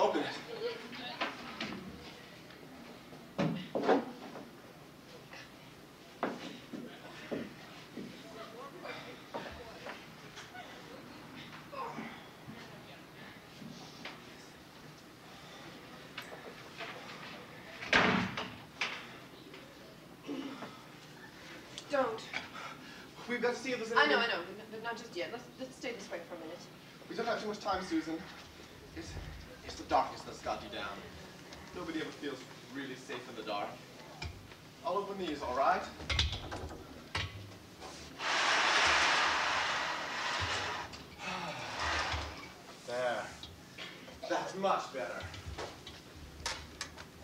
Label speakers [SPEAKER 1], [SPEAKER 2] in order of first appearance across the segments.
[SPEAKER 1] Open it.
[SPEAKER 2] Don't.
[SPEAKER 1] We've got to see if there's
[SPEAKER 2] I
[SPEAKER 1] anything...
[SPEAKER 2] know, but not just yet. Let's stay this way for a minute.
[SPEAKER 1] We don't have too much time, Susan. It's the darkness that's got you down. Nobody ever feels really safe in the dark. I'll open these, all right? There. That's much better.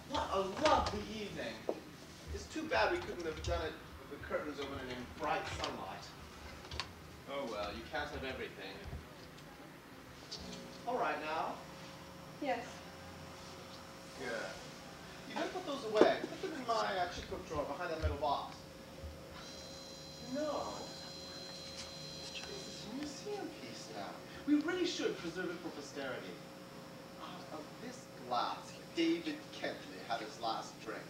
[SPEAKER 1] What a lovely evening. It's too bad we couldn't have done it with the curtains open and in bright sunlight. Oh well, you can't have everything. All right now.
[SPEAKER 2] Yes.
[SPEAKER 1] Good. You better put those away. Put them in my checkbook drawer behind that metal box. No. This is a museum piece now. We really should preserve it for posterity. Out of this glass, David Kentley had his last drink.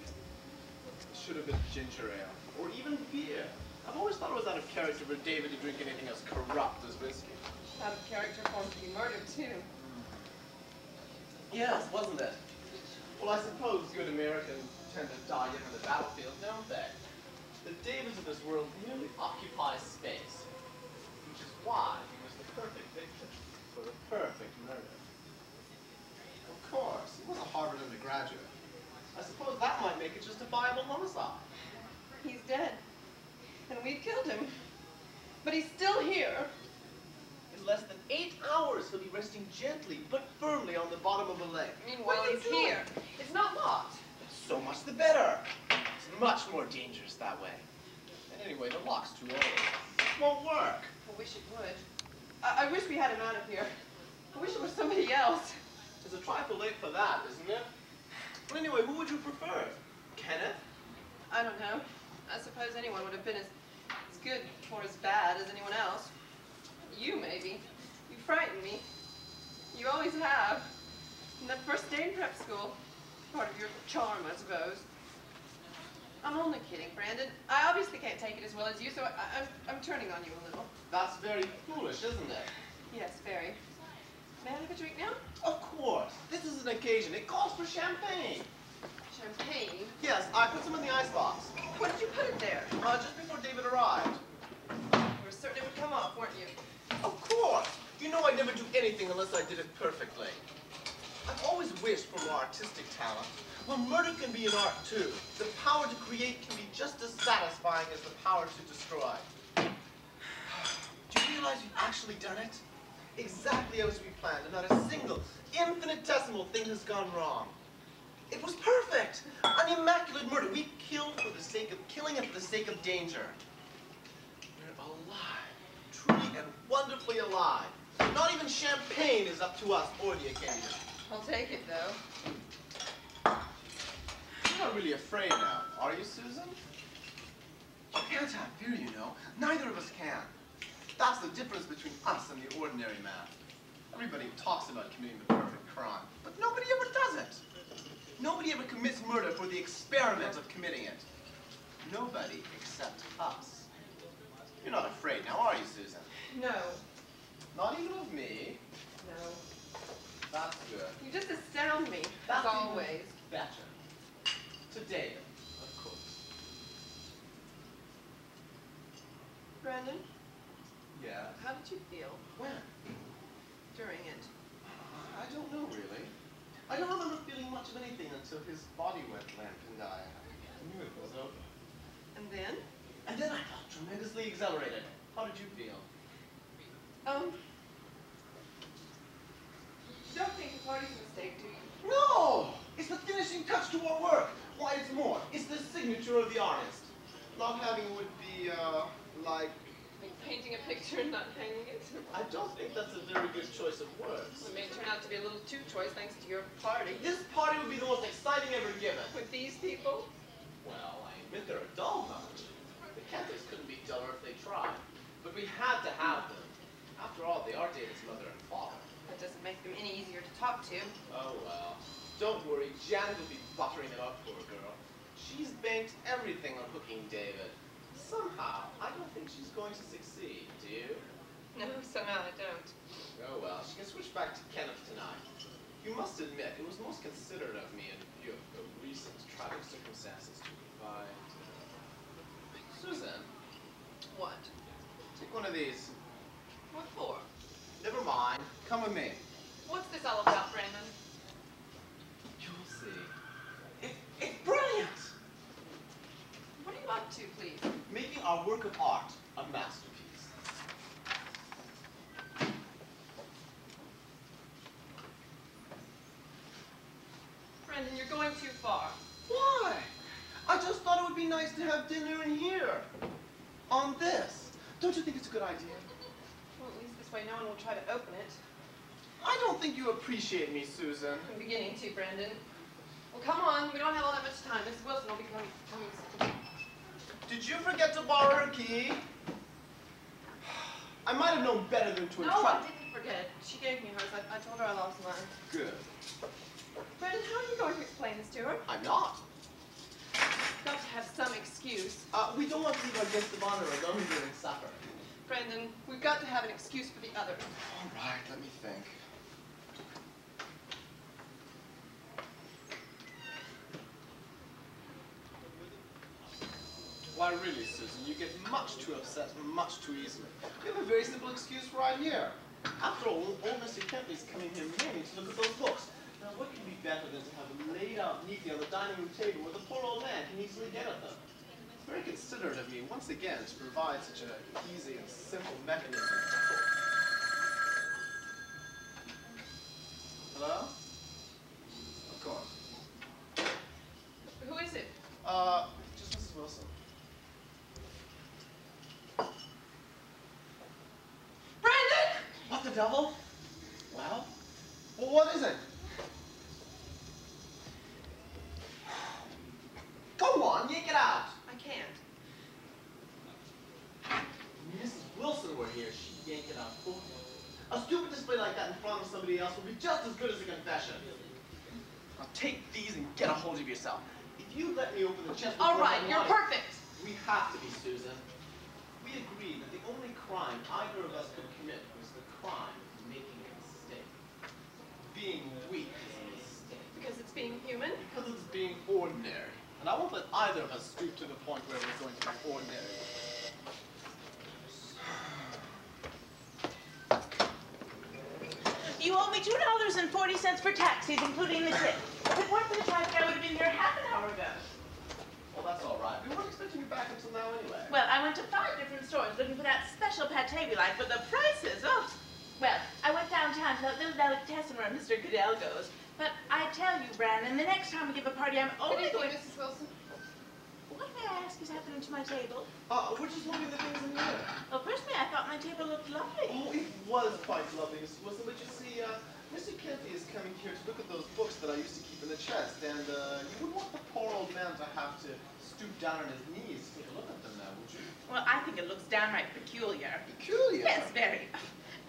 [SPEAKER 1] It should have been ginger ale, or even beer. I've always thought it was out of character for David to drink anything as corrupt as whiskey.
[SPEAKER 2] Out of character for him to be murdered, too.
[SPEAKER 1] Yes, wasn't it? Well, I suppose good Americans tend to die young on the battlefield, don't they? The Davids of this world merely occupy space, which is why he was the perfect victim for the perfect murder. Of course, he was a Harvard undergraduate. I suppose that might make it justifiable homicide.
[SPEAKER 2] He's dead. And we've killed him. But he's still here.
[SPEAKER 1] In less than 8 hours, he'll be resting gently but firmly on the bottom of a lake.
[SPEAKER 2] Meanwhile, he's here. It's not locked.
[SPEAKER 1] So much the better. It's much more dangerous that way. And anyway, the lock's too old. It won't work.
[SPEAKER 2] I wish it would. I wish we had him out of here. I wish it was somebody else.
[SPEAKER 1] It's a trifle late for that, isn't it? But anyway, who would you prefer? Kenneth?
[SPEAKER 2] I don't know. I suppose anyone would have been as good or as bad as anyone else. You, maybe. You frightened me. You always have. In that first day in prep school. Part of your charm, I suppose. I'm only kidding, Brandon. I obviously can't take it as well as you, so I'm turning on you a little.
[SPEAKER 1] That's very foolish, isn't it?
[SPEAKER 2] Yes, very. May I have a drink now?
[SPEAKER 1] Of course. This is an occasion. It calls for champagne.
[SPEAKER 2] Champagne?
[SPEAKER 1] Yes, I put some in the icebox.
[SPEAKER 2] When did you put it there?
[SPEAKER 1] Just before David arrived.
[SPEAKER 2] You were certain it would come off, weren't you?
[SPEAKER 1] Of course. You know I'd never do anything unless I did it perfectly. I've always wished for more artistic talent. Well, murder can be an art, too. The power to create can be just as satisfying as the power to destroy. Do you realize you've actually done it? Exactly as we planned, and not a single, infinitesimal thing has gone wrong. It was perfect! An immaculate murder. We killed for the sake of killing and for the sake of danger. We're alive. Truly and wonderfully alive. Not even champagne is up to us or the occasion.
[SPEAKER 2] I'll take it, though.
[SPEAKER 1] You're not really afraid now, are you, Susan? You can't have fear, you know. Neither of us can. That's the difference between us and the ordinary man. Everybody talks about committing the perfect crime, but nobody ever does it. Nobody ever commits murder for the experiment of committing it. Nobody except us. You're not afraid now, are you, Susan?
[SPEAKER 2] No.
[SPEAKER 1] Not even of me?
[SPEAKER 2] No.
[SPEAKER 1] That's good.
[SPEAKER 2] You just astound me,
[SPEAKER 1] That's
[SPEAKER 2] as always.
[SPEAKER 1] Better. To David, of course.
[SPEAKER 2] Brandon?
[SPEAKER 1] Yeah?
[SPEAKER 2] How did you feel?
[SPEAKER 1] When?
[SPEAKER 2] During it.
[SPEAKER 1] I don't know, really. I don't remember feeling much of anything until his body went limp and I knew it was over.
[SPEAKER 2] And then?
[SPEAKER 1] And then I felt tremendously exhilarated. How did you feel?
[SPEAKER 2] You don't think the party's a mistake, do you?
[SPEAKER 1] No! It's the finishing touch to our work. Why, it's more. It's the signature of the artist. Not having would be, like
[SPEAKER 2] painting a picture and not hanging it?
[SPEAKER 1] I don't think that's a very good choice of words.
[SPEAKER 2] It may turn out to be a little too choice thanks to your party.
[SPEAKER 1] This party would be the most exciting ever given.
[SPEAKER 2] With these people?
[SPEAKER 1] Well, I admit they're a dull bunch. The Kentleys couldn't be duller if they tried. But we had to have them. After all, they are David's mother and father.
[SPEAKER 2] That doesn't make talk to.
[SPEAKER 1] Oh, well. Don't worry, Janet will be buttering it up, poor girl. She's banked everything on hooking David. Somehow, I don't think she's going to succeed, do you?
[SPEAKER 2] No, somehow I don't.
[SPEAKER 1] Oh, well, she can switch back to Kenneth tonight. You must admit, it was most considerate of me in view of the recent tragic circumstances to provide... Susan.
[SPEAKER 2] What?
[SPEAKER 1] Take one of these.
[SPEAKER 2] What for?
[SPEAKER 1] Never mind. Come with me.
[SPEAKER 2] What's this all about, Brandon?
[SPEAKER 1] You'll see. It's brilliant!
[SPEAKER 2] What are you up to, please?
[SPEAKER 1] Making our work of art a masterpiece.
[SPEAKER 2] Brandon, you're going too far.
[SPEAKER 1] Why? I just thought it would be nice to have dinner in here. On this. Don't you think it's a good idea?
[SPEAKER 2] Well, at least this way no one will try to open it.
[SPEAKER 1] I don't think you appreciate me, Susan.
[SPEAKER 2] I'm beginning to, Brandon. Well, come on. We don't have all that much time. Mrs. Wilson will be coming soon.
[SPEAKER 1] Did you forget to borrow her key? I might have known better than to
[SPEAKER 2] No, I didn't forget. She gave me hers. I told her I lost mine.
[SPEAKER 1] Good.
[SPEAKER 2] Brandon, how are you going to explain this to her?
[SPEAKER 1] I'm not.
[SPEAKER 2] You've got to have some excuse.
[SPEAKER 1] We don't want to leave our guest of honor alone during supper.
[SPEAKER 2] Brandon, we've got to have an excuse for the others.
[SPEAKER 1] All right, let me think. Why really, Susan, you get much too upset much too easily. We have a very simple excuse right here. After all, old Mr. Kentley's coming here mainly to look at those books. Now, what could be better than to have them laid out neatly on the dining room table where the poor old man can easily get at them? It's very considerate of me, once again, to provide such an easy and simple mechanism. Hello? Of course.
[SPEAKER 2] Who is it?
[SPEAKER 1] Just Mrs. Wilson.
[SPEAKER 2] Brandon!
[SPEAKER 1] What the devil? Well, what is it? Go on, yank it out.
[SPEAKER 2] I can't.
[SPEAKER 1] Mrs. Wilson were here, she'd yank it out for you. A stupid display like that in front of somebody else would be just as good as a confession. Now take these and get a hold of yourself. If you let me open the chest before
[SPEAKER 2] All right, you're perfect.
[SPEAKER 1] We have to be, Susan. We agreed that the only crime either of us could commit was the crime of making a mistake. Being weak is a mistake.
[SPEAKER 2] Because it's being human?
[SPEAKER 1] Because it's being ordinary. And I won't let either of us stoop to the point where we're going to be ordinary.
[SPEAKER 3] You owe me $2.40 for taxis, including the tip. If it weren't for the traffic, I would have been here half an hour ago.
[SPEAKER 1] Well, that's all right. We weren't expecting you back until now anyway.
[SPEAKER 3] Well, I went to 5 different stores looking for that special pâté we like, but the prices, oh. Well, I went downtown to that little delicatessen where Mr. Goodell goes. But I tell you, Brandon, the next time we give a party, I'm only going...
[SPEAKER 2] Mrs. Wilson?
[SPEAKER 3] What, may I ask, is happening to my table?
[SPEAKER 1] We're just looking at the things in here.
[SPEAKER 3] Well, personally, I thought my table looked lovely.
[SPEAKER 1] Oh, it was quite lovely, Mrs. Wilson, but you see, Mr. Kentley is coming here to look at those books that I used to keep in the chest, and you wouldn't want the poor old man to have to stoop down on his knees to take a look at them now, would you?
[SPEAKER 3] Well, I think it looks downright peculiar.
[SPEAKER 1] Peculiar?
[SPEAKER 3] Yes, very.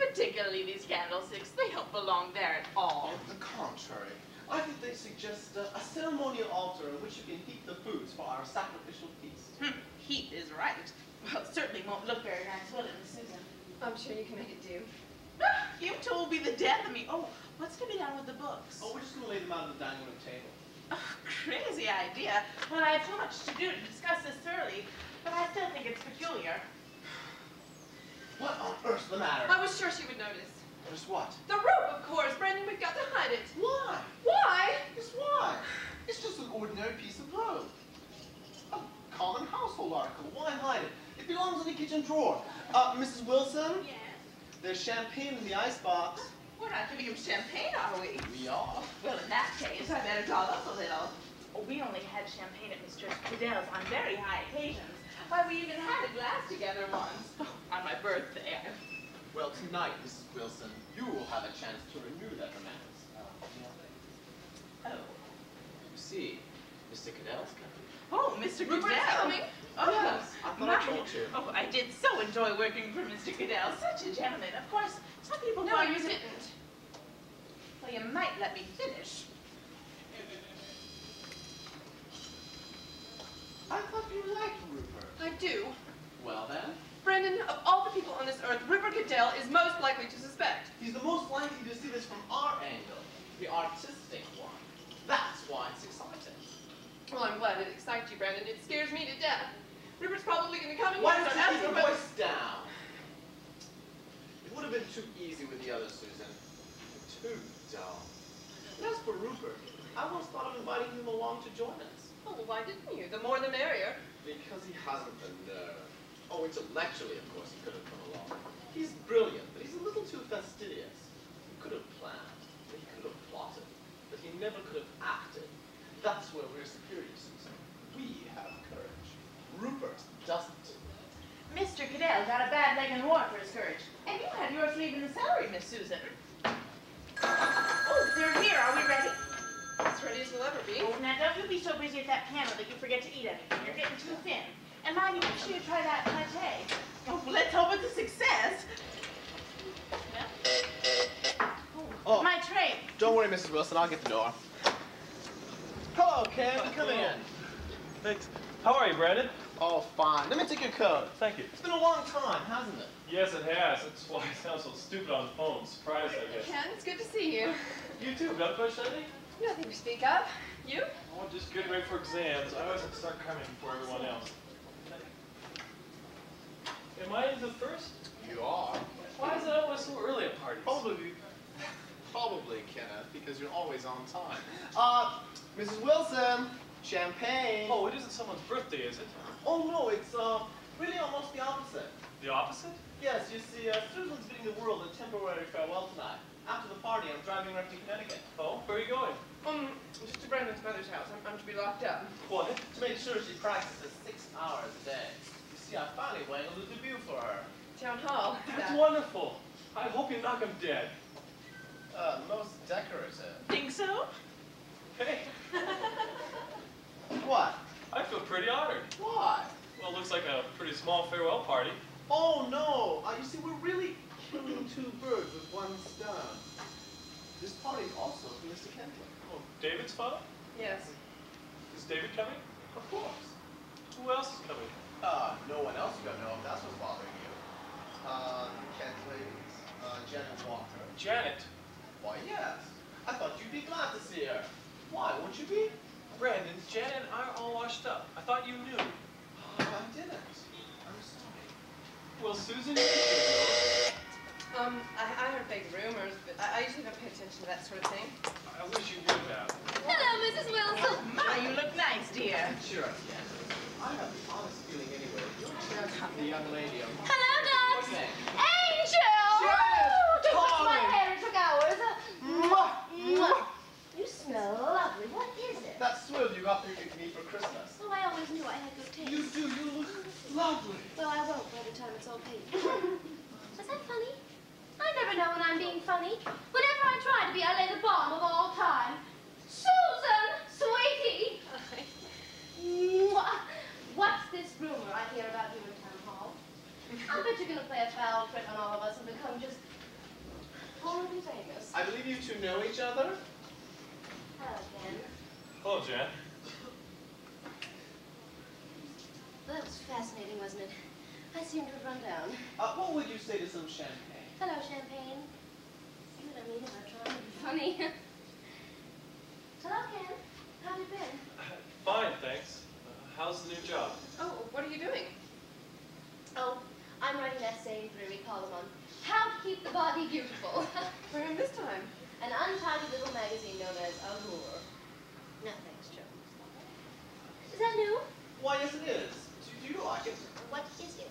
[SPEAKER 3] Particularly these candlesticks. They don't belong there at all.
[SPEAKER 1] On the contrary. I think they suggest a ceremonial altar in which you can heap the foods for our sacrificial feast.
[SPEAKER 3] Heat is right. Well, it certainly won't look very nice, will it, Miss Susan?
[SPEAKER 2] I'm sure you can make it do.
[SPEAKER 3] You told me the death of me. Oh, what's going to be done with the books?
[SPEAKER 1] Oh, we're just going to lay them out on the dining room table.
[SPEAKER 3] Oh, crazy idea. Well, I have too much to do to discuss this thoroughly, but I still think it's peculiar.
[SPEAKER 1] What on earth's the matter?
[SPEAKER 2] I was sure she would notice.
[SPEAKER 1] Notice what?
[SPEAKER 2] The rope, of course. Brandon, we've got to hide it.
[SPEAKER 1] Why?
[SPEAKER 2] Why?
[SPEAKER 1] Yes, why? It's just an ordinary piece of rope. A common household article. Why hide it? It belongs in the kitchen drawer. Mrs. Wilson?
[SPEAKER 3] Yes?
[SPEAKER 1] There's champagne in the icebox.
[SPEAKER 3] We're not giving him champagne, are we?
[SPEAKER 1] We are.
[SPEAKER 3] Well, in that case, I better doll up a little. Oh, we only had champagne at Mr. Goodell's on very high occasions. Why, we even had a glass together once. Oh, on my birthday.
[SPEAKER 1] Well, tonight, Mrs. Wilson, you will have a chance to renew that romance.
[SPEAKER 3] Oh.
[SPEAKER 1] You see, Mr. Goodell's coming.
[SPEAKER 3] Oh, Mr.
[SPEAKER 2] Rupert's
[SPEAKER 3] Goodell.
[SPEAKER 2] coming?
[SPEAKER 3] Oh,
[SPEAKER 1] Yes, I thought I told you.
[SPEAKER 3] Oh, I did so enjoy working for Mr. Goodell. Such a gentleman. Of course, some people
[SPEAKER 2] No,
[SPEAKER 3] find
[SPEAKER 2] you
[SPEAKER 3] him-
[SPEAKER 2] didn't.
[SPEAKER 3] Well, you might let me finish.
[SPEAKER 1] I thought you liked Rupert.
[SPEAKER 2] I do.
[SPEAKER 1] Well then,
[SPEAKER 2] Brendan, of all the people on this earth, Rupert Goodell is most likely to suspect.
[SPEAKER 1] he's the most likely to see this from our angle, the artistic one. That's why it's exciting.
[SPEAKER 2] Well, I'm glad it excites you, Brendan. It scares me to death. Rupert's probably going to come in
[SPEAKER 1] Why
[SPEAKER 2] here and
[SPEAKER 1] don't
[SPEAKER 2] start
[SPEAKER 1] you keep
[SPEAKER 2] asking
[SPEAKER 1] your voice down? It would have been too easy with the others, Susan. Too dull. And as for Rupert, I once thought of inviting him along to join us.
[SPEAKER 2] Oh, well, why didn't you? The more the merrier.
[SPEAKER 1] Because he hasn't the nerve. Oh, intellectually, of course, he could have come along. He's brilliant, but he's a little too fastidious. He could have planned, he could have plotted, but he never could have acted. That's where we're superior, Susan. We have courage. Rupert doesn't.
[SPEAKER 3] Mr. Goodell got a bad leg in war for his courage. And you had yours leaving the celery, Miss Susan. Oh, they're here. Are we ready?
[SPEAKER 2] As ready as we'll ever be.
[SPEAKER 3] Oh, now don't you be so busy at that piano that you forget to eat anything. You're getting too thin. And mind you, make sure you try that pate. Oh, well, let's hope it's a success.
[SPEAKER 1] Oh.
[SPEAKER 3] My tray.
[SPEAKER 1] Don't worry, Mrs. Wilson, I'll get the door. Hello, Ken. Come in.
[SPEAKER 4] Thanks. How are you, Brandon?
[SPEAKER 1] Oh, fine. Let me take your coat.
[SPEAKER 4] Thank you.
[SPEAKER 1] It's been a long time, hasn't it?
[SPEAKER 4] Yes, it has. That's why I sound so stupid on the phone. Surprised, I guess.
[SPEAKER 2] Ken, it's good to see you.
[SPEAKER 4] You too. Got a question, Andy?
[SPEAKER 2] Nothing to speak of. You?
[SPEAKER 4] Oh, just getting ready for exams. I always have to start cramming before everyone else. Am I the first?
[SPEAKER 1] You are.
[SPEAKER 4] Why is it always so early at parties?
[SPEAKER 1] Probably, Kenneth, because you're always on time. Mrs. Wilson, champagne.
[SPEAKER 4] Oh, it isn't someone's birthday, is it?
[SPEAKER 1] Oh, no, it's, really almost the opposite.
[SPEAKER 4] The opposite?
[SPEAKER 1] Yes, you see, Susan's bidding the world a temporary farewell tonight. After the party, I'm driving her up to Connecticut.
[SPEAKER 4] Oh, where are you going?
[SPEAKER 2] Just to Brendan's mother's house. I'm to be locked up.
[SPEAKER 4] What?
[SPEAKER 1] To make sure she practices 6 hours a day. You see, I finally wangled a debut for her.
[SPEAKER 2] Town hall.
[SPEAKER 4] That's wonderful. I hope you knock him dead.
[SPEAKER 1] Most decorative.
[SPEAKER 3] Think so?
[SPEAKER 4] Hey,
[SPEAKER 1] What?
[SPEAKER 4] I feel pretty honored.
[SPEAKER 1] Why?
[SPEAKER 4] Well, it looks like a pretty small farewell party.
[SPEAKER 1] Oh, no. You see, we're really killing 2 birds with 1 stone. This party's also for Mr. Kentley.
[SPEAKER 4] Oh, David's father?
[SPEAKER 2] Yes.
[SPEAKER 4] Is David coming?
[SPEAKER 1] Of course.
[SPEAKER 4] Who else is coming?
[SPEAKER 1] No one else you don't know if that's what's bothering you. Kentley, Janet Walker.
[SPEAKER 4] Janet.
[SPEAKER 1] Why, yes. I thought you'd be glad to see her. Why, won't you be?
[SPEAKER 4] Brandon, Janet and I are all washed up. I thought you knew.
[SPEAKER 1] Oh, I didn't. I'm sorry.
[SPEAKER 4] Well, Susan, you should
[SPEAKER 2] I heard big rumors, but I usually don't pay attention to that sort of thing.
[SPEAKER 4] know. I wish you would have.
[SPEAKER 5] Hello, Mrs. Wilson.
[SPEAKER 3] My, you look nice, dear.
[SPEAKER 1] Sure, yes. I have the honest feeling anyway. You're chancing the young lady on...
[SPEAKER 5] Hello, Doc.
[SPEAKER 1] What's that?
[SPEAKER 5] Angel!
[SPEAKER 1] Janet!
[SPEAKER 5] Just fixed my
[SPEAKER 1] Darling!
[SPEAKER 5] hair and took hours.
[SPEAKER 1] Mwah! Mwah!
[SPEAKER 5] You smell lovely. What is it?
[SPEAKER 1] That swill you got me for Christmas.
[SPEAKER 5] Oh, I always knew I had good taste.
[SPEAKER 1] You do. You look lovely.
[SPEAKER 5] Well, I won't by the time it's all paid. Was that funny? I never know when I'm being funny. Whenever I try to be, I lay the bomb of all time. Susan, sweetie. Mwah. What's this rumor I hear about you in town hall? I bet you're going to play a foul trick on all of us and become just horribly famous.
[SPEAKER 1] I believe you 2 know each other.
[SPEAKER 5] Hello, Ken.
[SPEAKER 4] Hello, Jan.
[SPEAKER 5] That was fascinating, wasn't it? I seem to have run down.
[SPEAKER 1] What would you say to some champagne?
[SPEAKER 5] Hello, Champagne. You know what I mean about trying to be funny. Hello, Ken. How have you been?
[SPEAKER 4] Fine, thanks. How's the new job?
[SPEAKER 2] Oh, what are you doing?
[SPEAKER 5] Oh, I'm writing an essay in Brewery column on how to keep the body beautiful.
[SPEAKER 2] For him this time.
[SPEAKER 5] An untitled little magazine known as Allure. No, thanks, Joe. Is that new?
[SPEAKER 1] Why, yes, it is. Do you like it?
[SPEAKER 5] What is it?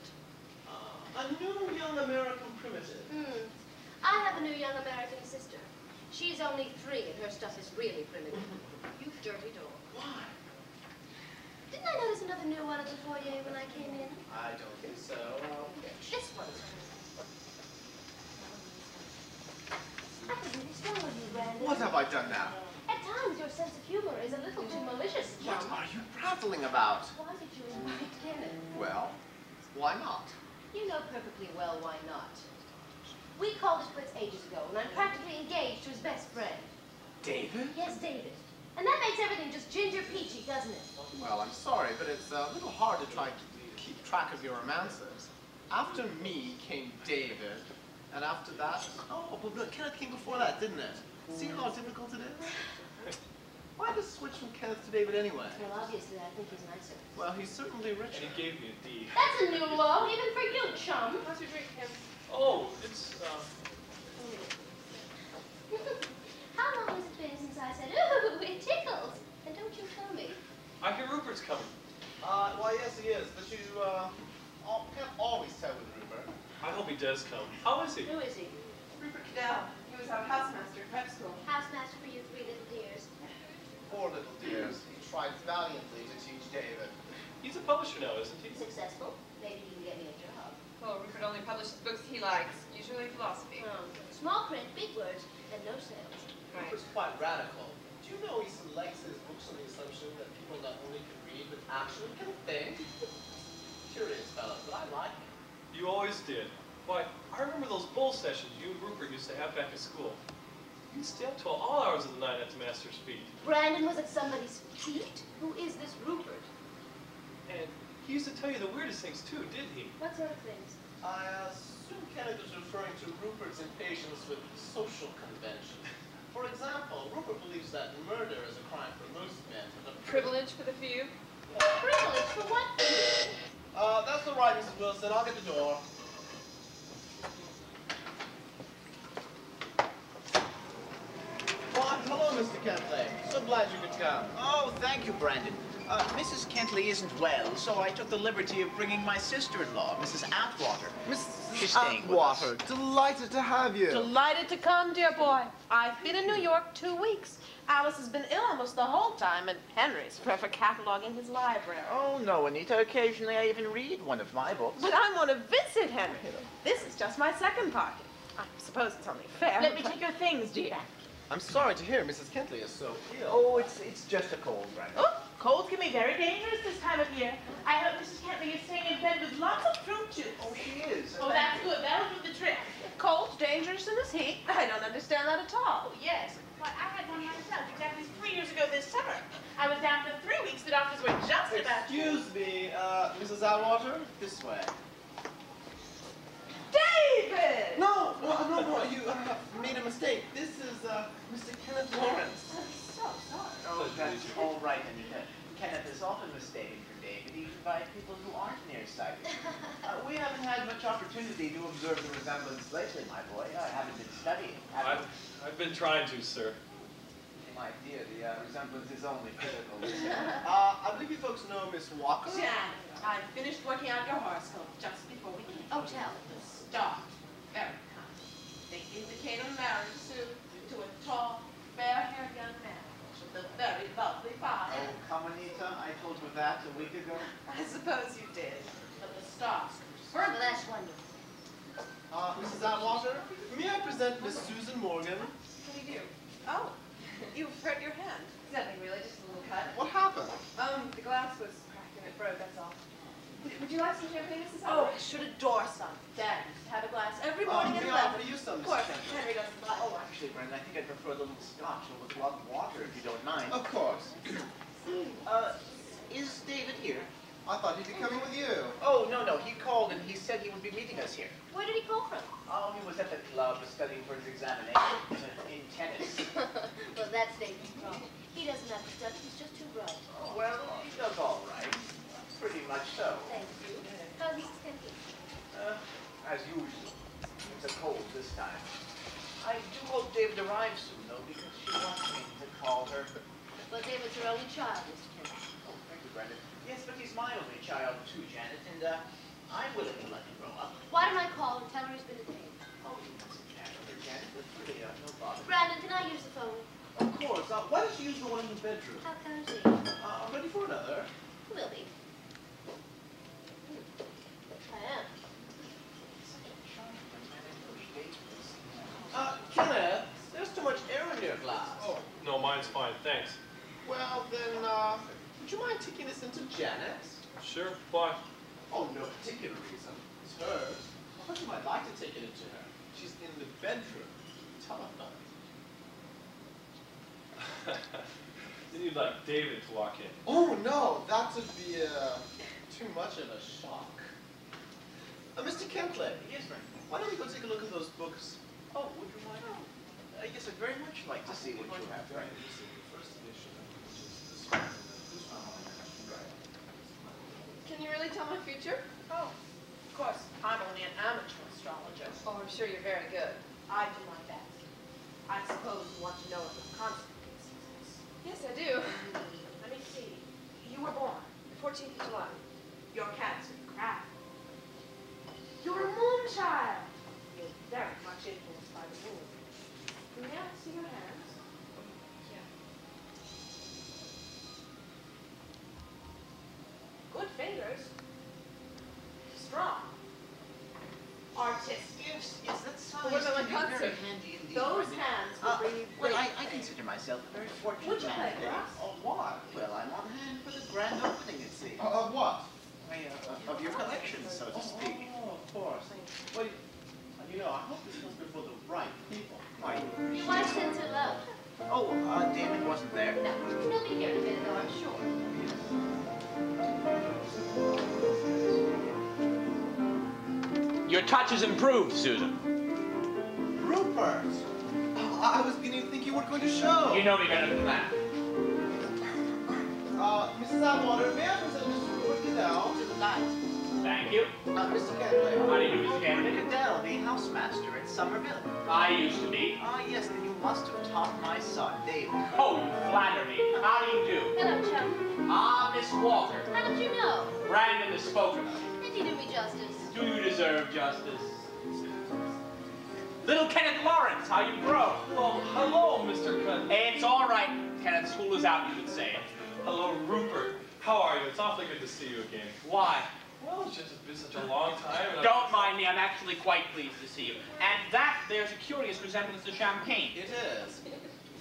[SPEAKER 1] A new young American primitive.
[SPEAKER 5] I have a new young American sister. She's only 3 and her stuff is really primitive. You dirty dog.
[SPEAKER 1] Why?
[SPEAKER 5] Didn't I notice another new one at the foyer when I came in?
[SPEAKER 1] I don't think so.
[SPEAKER 5] This one. I could really strong with you, Brandon.
[SPEAKER 1] What have I done now?
[SPEAKER 5] At times, your sense of humor is a little too malicious,
[SPEAKER 1] What
[SPEAKER 5] chum.
[SPEAKER 1] are you prattling about?
[SPEAKER 5] Why did you invite Kenneth?
[SPEAKER 1] Well, why not?
[SPEAKER 5] You know perfectly well why not. We called it quits ages ago, and I'm practically engaged to his best friend.
[SPEAKER 1] David?
[SPEAKER 5] Yes, David. And that makes everything just ginger peachy, doesn't it?
[SPEAKER 1] Well, I'm sorry, but it's a little hard to try to keep track of your romances. After me came David, and after that, oh, but Kenneth came before that, didn't it? See how difficult it is? Why the switch from Kenneth to David anyway?
[SPEAKER 5] Well, obviously, I think he's nicer.
[SPEAKER 1] Well, he's certainly richer.
[SPEAKER 4] And he gave me a D.
[SPEAKER 5] That's a new low, even for you, chum.
[SPEAKER 2] How's your drink, Kim?
[SPEAKER 4] Oh, it's,
[SPEAKER 5] How long has it been since I said, ooh, it tickles? And don't you tell me.
[SPEAKER 4] I hear Rupert's coming.
[SPEAKER 1] Well, yes, he is, but you, can't always tell with Rupert.
[SPEAKER 4] I hope he does come. How is he?
[SPEAKER 5] Who is he?
[SPEAKER 2] Rupert Cadell. He was our housemaster at prep school.
[SPEAKER 5] Housemaster for you three little dears.
[SPEAKER 1] Poor little dears. He tried valiantly to teach David.
[SPEAKER 4] He's a publisher now, isn't he?
[SPEAKER 5] Successful. Maybe he can get me a job.
[SPEAKER 2] Well, Rupert only publishes books he likes, usually philosophy.
[SPEAKER 5] Small print, big words, and no sales.
[SPEAKER 2] Right.
[SPEAKER 1] Rupert's quite radical. Do you know he selects his books on the assumption that people not only can read, but actually can think? Curious fellow, but I like him.
[SPEAKER 4] You always did. Why, I remember those bowl sessions you and Rupert used to have back at school. You'd stay up till all hours of the night at the master's feet.
[SPEAKER 5] Brandon was at somebody's feet? Who is this Rupert?
[SPEAKER 4] And he used to tell you the weirdest things too, didn't he?
[SPEAKER 5] What sort of things?
[SPEAKER 1] I assume Kenneth was referring to Rupert's impatience with social convention. For example, Rupert believes that murder is a crime for most men, but
[SPEAKER 2] Privilege for the few.
[SPEAKER 5] Privilege for what?
[SPEAKER 1] that's the right, Mrs. Wilson. I'll get the door. Why, hello, Mr. Kentley. So glad you could come.
[SPEAKER 6] Oh, thank you, Brandon. Mrs. Kentley isn't well, so I took the liberty of bringing my sister-in-law, Mrs. Atwater. She's
[SPEAKER 1] Mrs.
[SPEAKER 6] staying with us.
[SPEAKER 1] Atwater, delighted to have you.
[SPEAKER 7] Delighted to come, dear boy. I've been in New York 2 weeks. Alice has been ill almost the whole time, and Henry's forever cataloging his library.
[SPEAKER 6] Oh, no, Anita. Occasionally I even read one of my books.
[SPEAKER 7] But I want to visit Henry. This is just my second party. I suppose it's only fair.
[SPEAKER 3] Let me take your things, dear.
[SPEAKER 1] I'm sorry to hear Mrs. Kentley is so ill.
[SPEAKER 6] Oh, it's just a cold, Brandon.
[SPEAKER 3] Oh, colds can be very dangerous this time of year. I hope Mrs. Kentley is staying in bed with lots of fruit juice.
[SPEAKER 6] Oh, she is.
[SPEAKER 3] Oh, that's good. That'll do the trick.
[SPEAKER 7] Cold, dangerous, and this heat. I don't understand that at all.
[SPEAKER 3] Oh, yes. Why, I had one myself exactly 3 years ago this summer. I was down for 3 weeks. The doctors were just about...
[SPEAKER 1] Excuse me, Mrs. Atwater, this way.
[SPEAKER 7] David!
[SPEAKER 1] No, you made a mistake. This is Mr. Kenneth Lawrence.
[SPEAKER 7] So sorry.
[SPEAKER 6] Oh, that's all right, Anita. Kenneth is often mistaken for David, even by people who aren't nearsighted. We haven't had much opportunity to observe the resemblance lately, my boy. I haven't been studying.
[SPEAKER 4] I've been trying to, sir.
[SPEAKER 6] My dear, the resemblance is only physical.
[SPEAKER 1] I believe you folks know Miss Walker.
[SPEAKER 3] Janet, I finished working out your horoscope just before we came.
[SPEAKER 5] Oh, tell.
[SPEAKER 3] The stars, very kind. They indicate a marriage soon to a tall, fair-haired young man with a very lovely father.
[SPEAKER 6] Oh, come, Anita. I told you that a week ago.
[SPEAKER 3] I suppose you did, but the stars
[SPEAKER 5] Well, that's wonderful.
[SPEAKER 1] Mrs. Atwater, may I present Miss Susan Morgan?
[SPEAKER 2] What do you do? Oh, you've hurt your hand. Nothing really, just a little cut.
[SPEAKER 1] What happened?
[SPEAKER 2] The glass was cracked and it broke, that's all. Would you like some champagne, Mrs.
[SPEAKER 3] Oh,
[SPEAKER 2] Howard?
[SPEAKER 3] I should adore some. Dad used to have a glass every
[SPEAKER 1] Oh,
[SPEAKER 3] morning at
[SPEAKER 1] may
[SPEAKER 3] 11.
[SPEAKER 1] I offer you some,
[SPEAKER 3] Of
[SPEAKER 1] Mrs.
[SPEAKER 3] course,
[SPEAKER 1] Kentley?
[SPEAKER 3] Henry doesn't like.
[SPEAKER 6] Oh, actually, Brandon, I think I'd prefer a little scotch with a lot of water, if you don't mind.
[SPEAKER 1] Of course.
[SPEAKER 6] Is David here?
[SPEAKER 1] I thought he'd be coming with you.
[SPEAKER 6] Oh, no, he called and he said he would be meeting us here.
[SPEAKER 5] Where did he call from?
[SPEAKER 6] Oh, he was at the club studying for his examination in tennis.
[SPEAKER 5] Well, that's David's problem. He doesn't have to study, he's just too bright.
[SPEAKER 6] Oh, well, he does all right. Pretty much so.
[SPEAKER 5] Thank you. How's Mrs. Kentley?
[SPEAKER 6] As usual. It's a cold this time. I do hope David arrives soon, though, because she wants me to call her.
[SPEAKER 5] Well, David's her only child, Mr. Kentley.
[SPEAKER 6] Oh, thank you, Brandon. Yes, but he's my only child, too, Janet, and I'm willing to let him grow up.
[SPEAKER 5] Why don't I call and tell her he's been detained?
[SPEAKER 6] Oh, you mustn't handle her, Janet. That's really no bother.
[SPEAKER 5] Brandon, can I use the phone?
[SPEAKER 1] Of course. Why don't you use the one in the bedroom?
[SPEAKER 5] How cozy.
[SPEAKER 1] I'm ready for another.
[SPEAKER 5] Will be. I am.
[SPEAKER 1] Kenneth, there's too much air in your glass.
[SPEAKER 4] Oh, no, mine's fine, thanks.
[SPEAKER 1] Well, then, would you mind taking this into Janet's?
[SPEAKER 4] Sure, why?
[SPEAKER 1] Oh, no particular reason. It's hers. I thought you might like to take it into her. She's in the bedroom. Telephone.
[SPEAKER 4] Then you'd like David to walk in.
[SPEAKER 1] Oh, no. That would be too much of a shock. Mr. Kentley.
[SPEAKER 6] Yes, Frank.
[SPEAKER 1] Why don't we go take a look at those books?
[SPEAKER 6] Oh, would you mind? Yes, I'd very much like to see what you have, Frank.
[SPEAKER 2] Can you really tell my future?
[SPEAKER 7] Oh, of course, I'm only an amateur astrologer.
[SPEAKER 2] Oh, I'm sure you're very good.
[SPEAKER 7] I do my best. I suppose you want to know what the consequences is.
[SPEAKER 2] Yes, I do.
[SPEAKER 7] Let me see. You were born
[SPEAKER 2] The 14th of July.
[SPEAKER 7] Your Cancer crab. You're a moon child. You're very much influenced by the moon. May I see your hands?
[SPEAKER 2] Yeah.
[SPEAKER 7] Good fingers. Strong. Artistic.
[SPEAKER 6] Yes, that size
[SPEAKER 2] Well, what about
[SPEAKER 6] can
[SPEAKER 2] my
[SPEAKER 6] be very
[SPEAKER 2] concert?
[SPEAKER 6] handy indeed.
[SPEAKER 7] Those hands will bring you
[SPEAKER 6] Well,
[SPEAKER 7] great
[SPEAKER 6] I
[SPEAKER 7] fame.
[SPEAKER 6] consider myself a very fortunate
[SPEAKER 7] Would you
[SPEAKER 6] man
[SPEAKER 7] play
[SPEAKER 6] today.
[SPEAKER 7] for us?
[SPEAKER 1] Oh, why?
[SPEAKER 6] Well, I'm on hand for the grand opening at sea.
[SPEAKER 1] Of what?
[SPEAKER 6] Of your collection, so to speak.
[SPEAKER 1] Oh, of course. Well, you know, I hope this comes before the right people.
[SPEAKER 6] Why?
[SPEAKER 5] Your wife sends her love.
[SPEAKER 6] Oh, David wasn't there.
[SPEAKER 5] No, he'll be here in a minute, though, I'm sure.
[SPEAKER 8] Your touch has improved, Susan.
[SPEAKER 1] Rupert! I was beginning to think you weren't going to show.
[SPEAKER 8] You know me better than that.
[SPEAKER 1] Mrs. Atwater, may I present Mr. Rupert Goodell?
[SPEAKER 7] Delight.
[SPEAKER 8] Thank you.
[SPEAKER 1] Mr. Kentley.
[SPEAKER 8] How do you do, Mr. Kennedy?
[SPEAKER 6] Goodell, the housemaster at Somerville.
[SPEAKER 8] I used to be.
[SPEAKER 6] Ah, yes, then you must have taught my son, David.
[SPEAKER 8] Oh, you flatter me. How do you do?
[SPEAKER 5] Hello, chum.
[SPEAKER 8] Ah, Miss Walker.
[SPEAKER 5] How did you know?
[SPEAKER 8] Brandon has spoken of.
[SPEAKER 5] Did you do me justice?
[SPEAKER 8] Do you deserve justice? Little Kenneth Lawrence, how you grow.
[SPEAKER 4] Well, hello, Mr. Cunt.
[SPEAKER 8] It's all right. Kenneth, school is out, you would say it.
[SPEAKER 4] Hello, Rupert. How are you? It's awfully good to see you again.
[SPEAKER 8] Why?
[SPEAKER 4] Well, it's just been such a long time. And
[SPEAKER 8] Don't mind me, I'm actually quite pleased to see you. And that, there's a curious resemblance to champagne.
[SPEAKER 1] It is.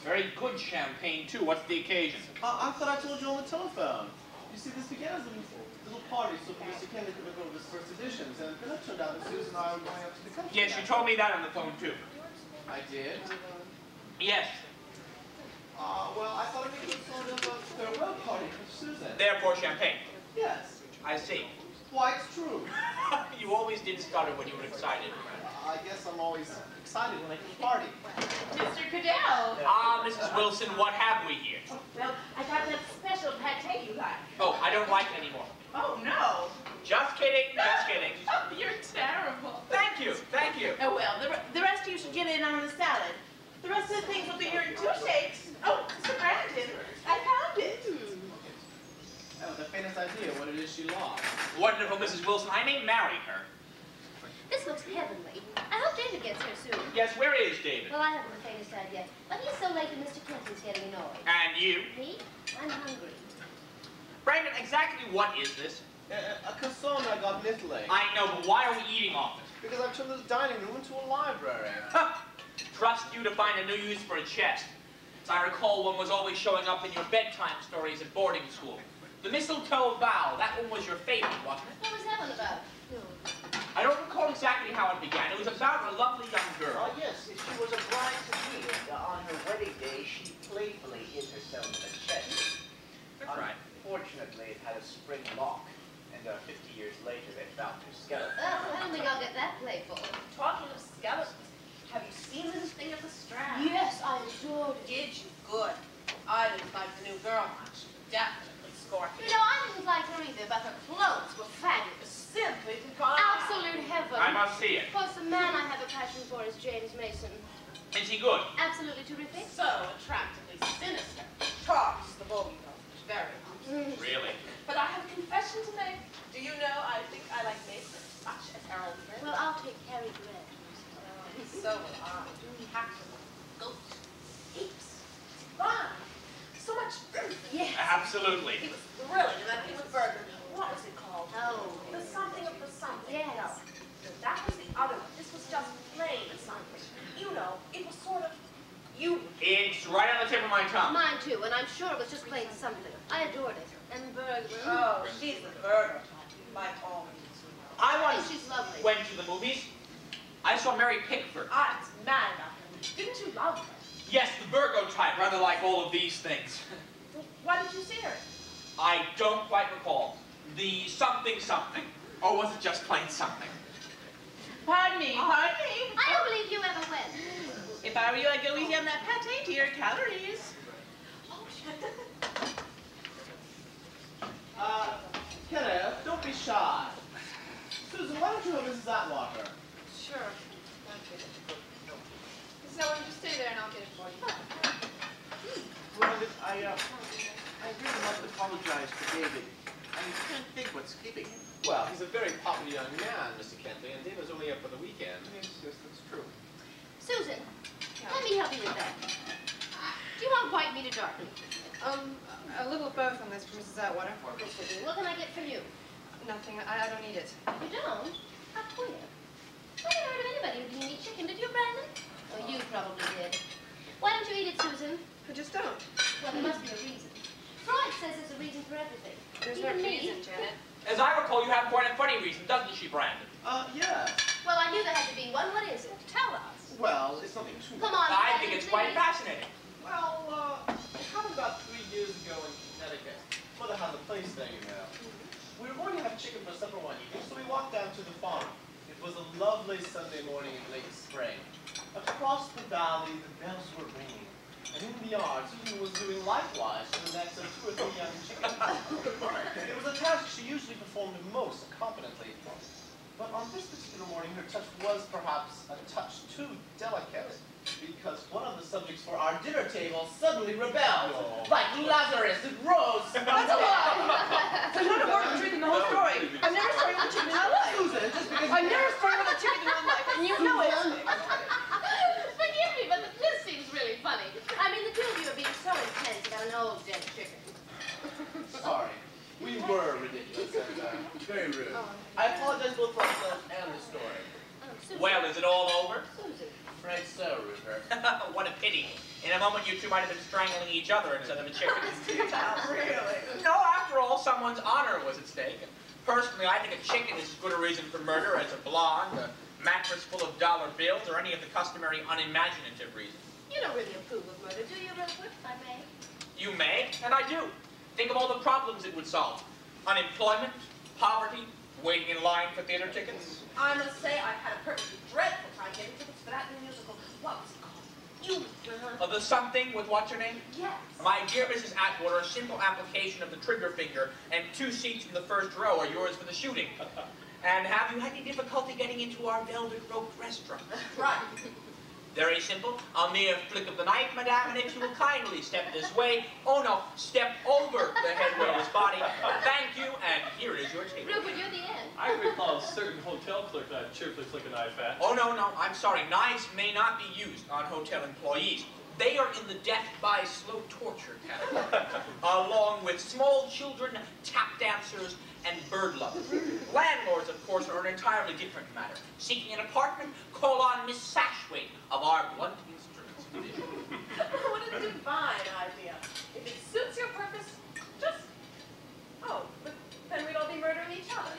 [SPEAKER 8] Very good champagne, too. What's the occasion?
[SPEAKER 1] I thought I told you on the telephone. You see, this began as a little party so Mr. Kentley could look over his first editions, and then it turned out that Susan and I were going up to the country.
[SPEAKER 8] Yes, you told me that on the phone, too.
[SPEAKER 1] I did.
[SPEAKER 8] Yes.
[SPEAKER 1] Well, I thought it'd be a sort of a farewell party for Susan.
[SPEAKER 8] Therefore, champagne.
[SPEAKER 1] Yes.
[SPEAKER 8] I see.
[SPEAKER 1] Why, it's true.
[SPEAKER 8] You always did stutter when you were excited.
[SPEAKER 1] I guess I'm always excited when I can party.
[SPEAKER 3] Mr. Goodell.
[SPEAKER 8] Ah, Mrs. Wilson, what have we here?
[SPEAKER 3] Well, I got that special pate you like.
[SPEAKER 8] Oh, I don't like it anymore.
[SPEAKER 3] Oh, no.
[SPEAKER 8] Just kidding, just kidding.
[SPEAKER 3] Oh, you're terrible.
[SPEAKER 8] Thank you, thank you.
[SPEAKER 3] Oh, well, the rest of you should get in on the salad. The rest of the things will be here in 2 shakes. Oh, Mr. Brandon, I found it.
[SPEAKER 1] I have the faintest idea what it is she lost.
[SPEAKER 8] Wonderful, Mrs. Wilson. I may marry her.
[SPEAKER 5] This looks heavenly. I hope David gets here soon.
[SPEAKER 8] Yes, where is David?
[SPEAKER 5] Well, I haven't the faintest idea. But he's so late that Mr. Kentley's getting annoyed.
[SPEAKER 8] And you?
[SPEAKER 5] Me? I'm hungry.
[SPEAKER 8] Brandon, exactly what is this?
[SPEAKER 1] A cassone I got in Italy.
[SPEAKER 8] I know, but why are we eating off it?
[SPEAKER 1] Because I've turned this dining room into a library.
[SPEAKER 8] Trust you to find a new use for a chest. As I recall, one was always showing up in your bedtime stories at boarding school. The mistletoe vow, that one was your favorite, wasn't it?
[SPEAKER 5] What was that one about?
[SPEAKER 8] I don't recall exactly how it began. It was about a lovely young girl.
[SPEAKER 6] Oh, yes, she was a bride to be. On her wedding day, she playfully hid herself in a chest.
[SPEAKER 8] That's right.
[SPEAKER 6] Unfortunately, it had a spring lock, and 50 years later, they found her skeleton.
[SPEAKER 5] I don't think I'll get that playful.
[SPEAKER 3] Talking of skeletons, have you seen this thing at the Strand?
[SPEAKER 5] Yes, I adored it.
[SPEAKER 3] Did you? Good. I didn't like the new girl much. Definitely scorpion.
[SPEAKER 5] You know, I didn't like her either, but her clothes were fabulous.
[SPEAKER 3] Simply divine.
[SPEAKER 5] Absolute heaven.
[SPEAKER 8] I must see it.
[SPEAKER 5] Of course, the man I have a passion for is James Mason.
[SPEAKER 8] Is he good?
[SPEAKER 5] Absolutely terrific.
[SPEAKER 3] So attractively sinister. Talks the bogey message very much.
[SPEAKER 8] Really?
[SPEAKER 3] But I have a confession to make. Do you know I think I like Mason as much as Harold Grant?
[SPEAKER 5] Well, I'll take Harry Grant.
[SPEAKER 3] So will I. Tactical. Goat. Heaps. Fun. So much.
[SPEAKER 5] Yes.
[SPEAKER 8] Absolutely.
[SPEAKER 3] He was thrilling, and that thing with Berger. What was it called?
[SPEAKER 5] Oh.
[SPEAKER 3] The something of the something.
[SPEAKER 5] Yes.
[SPEAKER 3] No. That was the other one. This was just plain something. You know, it was sort of you.
[SPEAKER 8] It's right on the tip of my tongue.
[SPEAKER 5] Mine too, and I'm sure it was just plain something. I adored it. And Bergman.
[SPEAKER 3] Oh, she's the Berger type. Like all means.
[SPEAKER 8] I
[SPEAKER 5] I
[SPEAKER 8] once
[SPEAKER 5] think she's lovely.
[SPEAKER 8] went to the movies. I saw Mary Pickford.
[SPEAKER 3] I was mad about her. Didn't you love her?
[SPEAKER 8] Yes, the Virgo type, rather like all of these things.
[SPEAKER 3] Why did you see her?
[SPEAKER 8] I don't quite recall. The something something. Or was it just plain something?
[SPEAKER 3] Pardon me, pardon me.
[SPEAKER 5] I don't believe you ever went.
[SPEAKER 3] If I were you, I'd go easy on that pate to your calories.
[SPEAKER 1] Kenneth, don't be shy. Susan, why don't you have Mrs. Atwater?
[SPEAKER 2] Sure. Mrs. Owen, just stay there and I'll get it for you.
[SPEAKER 6] Well, I really must apologize to David. I can't think what's keeping him.
[SPEAKER 1] Well, he's a very popular young man, Mr. Kentley, and David's only up for the weekend.
[SPEAKER 6] Yes, that's true.
[SPEAKER 5] Susan, let me help you with that. Do you want white meat or dark meat?
[SPEAKER 2] A little of both on this for Mrs. Atwater.
[SPEAKER 5] This will do. What can I get for you?
[SPEAKER 2] Nothing. I don't need it.
[SPEAKER 5] You don't? How queer. I never heard of anybody who didn't eat chicken. Did you, Brandon? Oh, you probably did. Why don't you eat it, Susan?
[SPEAKER 2] I just don't.
[SPEAKER 5] Well, there must be a reason. Freud says there's a reason for everything.
[SPEAKER 2] There's no
[SPEAKER 5] Even me.
[SPEAKER 2] reason, Janet.
[SPEAKER 8] As I recall, you have quite a funny reason, doesn't she, Brandon?
[SPEAKER 1] Yes.
[SPEAKER 5] Well, I knew there had to be one. What is it? Tell us.
[SPEAKER 1] Well, it's nothing too
[SPEAKER 5] Come on,
[SPEAKER 8] I
[SPEAKER 5] Brandon,
[SPEAKER 8] think it's
[SPEAKER 5] please.
[SPEAKER 8] quite fascinating.
[SPEAKER 1] Well, it happened about 3 years ago in Connecticut. Mother has a place there, you know. We were going to have chicken for supper one evening, so we walked down to the farm. It was a lovely Sunday morning in late spring. Across the valley, the bells were ringing. And in the yard, Susan was doing likewise to the necks of 2 or 3 young chickens. It was a task she usually performed most competently. But on this particular morning, her touch was perhaps a touch too delicate, because one of the subjects for our dinner table suddenly rebelled. Like Lazarus, it rose.
[SPEAKER 2] That's a lie! There's not a word of truth in the whole story. I've never started with a chicken in my life.
[SPEAKER 1] Susan, just because
[SPEAKER 2] I've never started with a chicken in my life, and you know it.
[SPEAKER 5] Forgive me, but this seems really funny. I mean, the two of you are being so intense about an old dead chicken.
[SPEAKER 1] Sorry. We were ridiculous and very rude. I apologize both for ourselves and the story.
[SPEAKER 5] Susan.
[SPEAKER 8] Well, is it all over?
[SPEAKER 5] Susan.
[SPEAKER 1] Afraid so, Rupert.
[SPEAKER 8] What a pity. In a moment, you two might have been strangling each other instead of a chicken.
[SPEAKER 3] Really?
[SPEAKER 8] No, after all, someone's honor was at stake. And personally, I think a chicken is as good a reason for murder as a blonde, a mattress full of dollar bills, or any of the customary unimaginative reasons.
[SPEAKER 5] You don't really approve of murder, do you, Rupert, if I may?
[SPEAKER 8] You may, and I do. Think of all the problems it would solve. Unemployment, poverty, waiting in line for theater tickets.
[SPEAKER 3] I must say, I've had a perfectly dreadful time getting tickets for that new musical. What was it called? You.
[SPEAKER 8] The something with what's her name?
[SPEAKER 3] Yes.
[SPEAKER 8] My dear Mrs. Atwater, a simple application of the trigger finger and 2 seats in the first row are yours for the shooting. And have you had any difficulty getting into our velvet roped restaurant?
[SPEAKER 3] Right.
[SPEAKER 8] Very simple. A mere flick of the knife, madame, and if you will kindly step this way. Oh no, step over the head waiter's body. Thank you, and here is your table.
[SPEAKER 5] Rupert, you're the end.
[SPEAKER 4] I recall a certain hotel clerk that I'd cheerfully flick a knife at.
[SPEAKER 8] Oh no, I'm sorry. Knives may not be used on hotel employees. They are in the death by slow torture category, along with small children, tap dancers, and bird lovers. Landlords, of course, are an entirely different matter. Seeking an apartment, call on Miss Sashwaite of our blunt instruments division.
[SPEAKER 3] What a divine idea. If it suits your purpose, just... Oh, but then we'd all be murdering each other.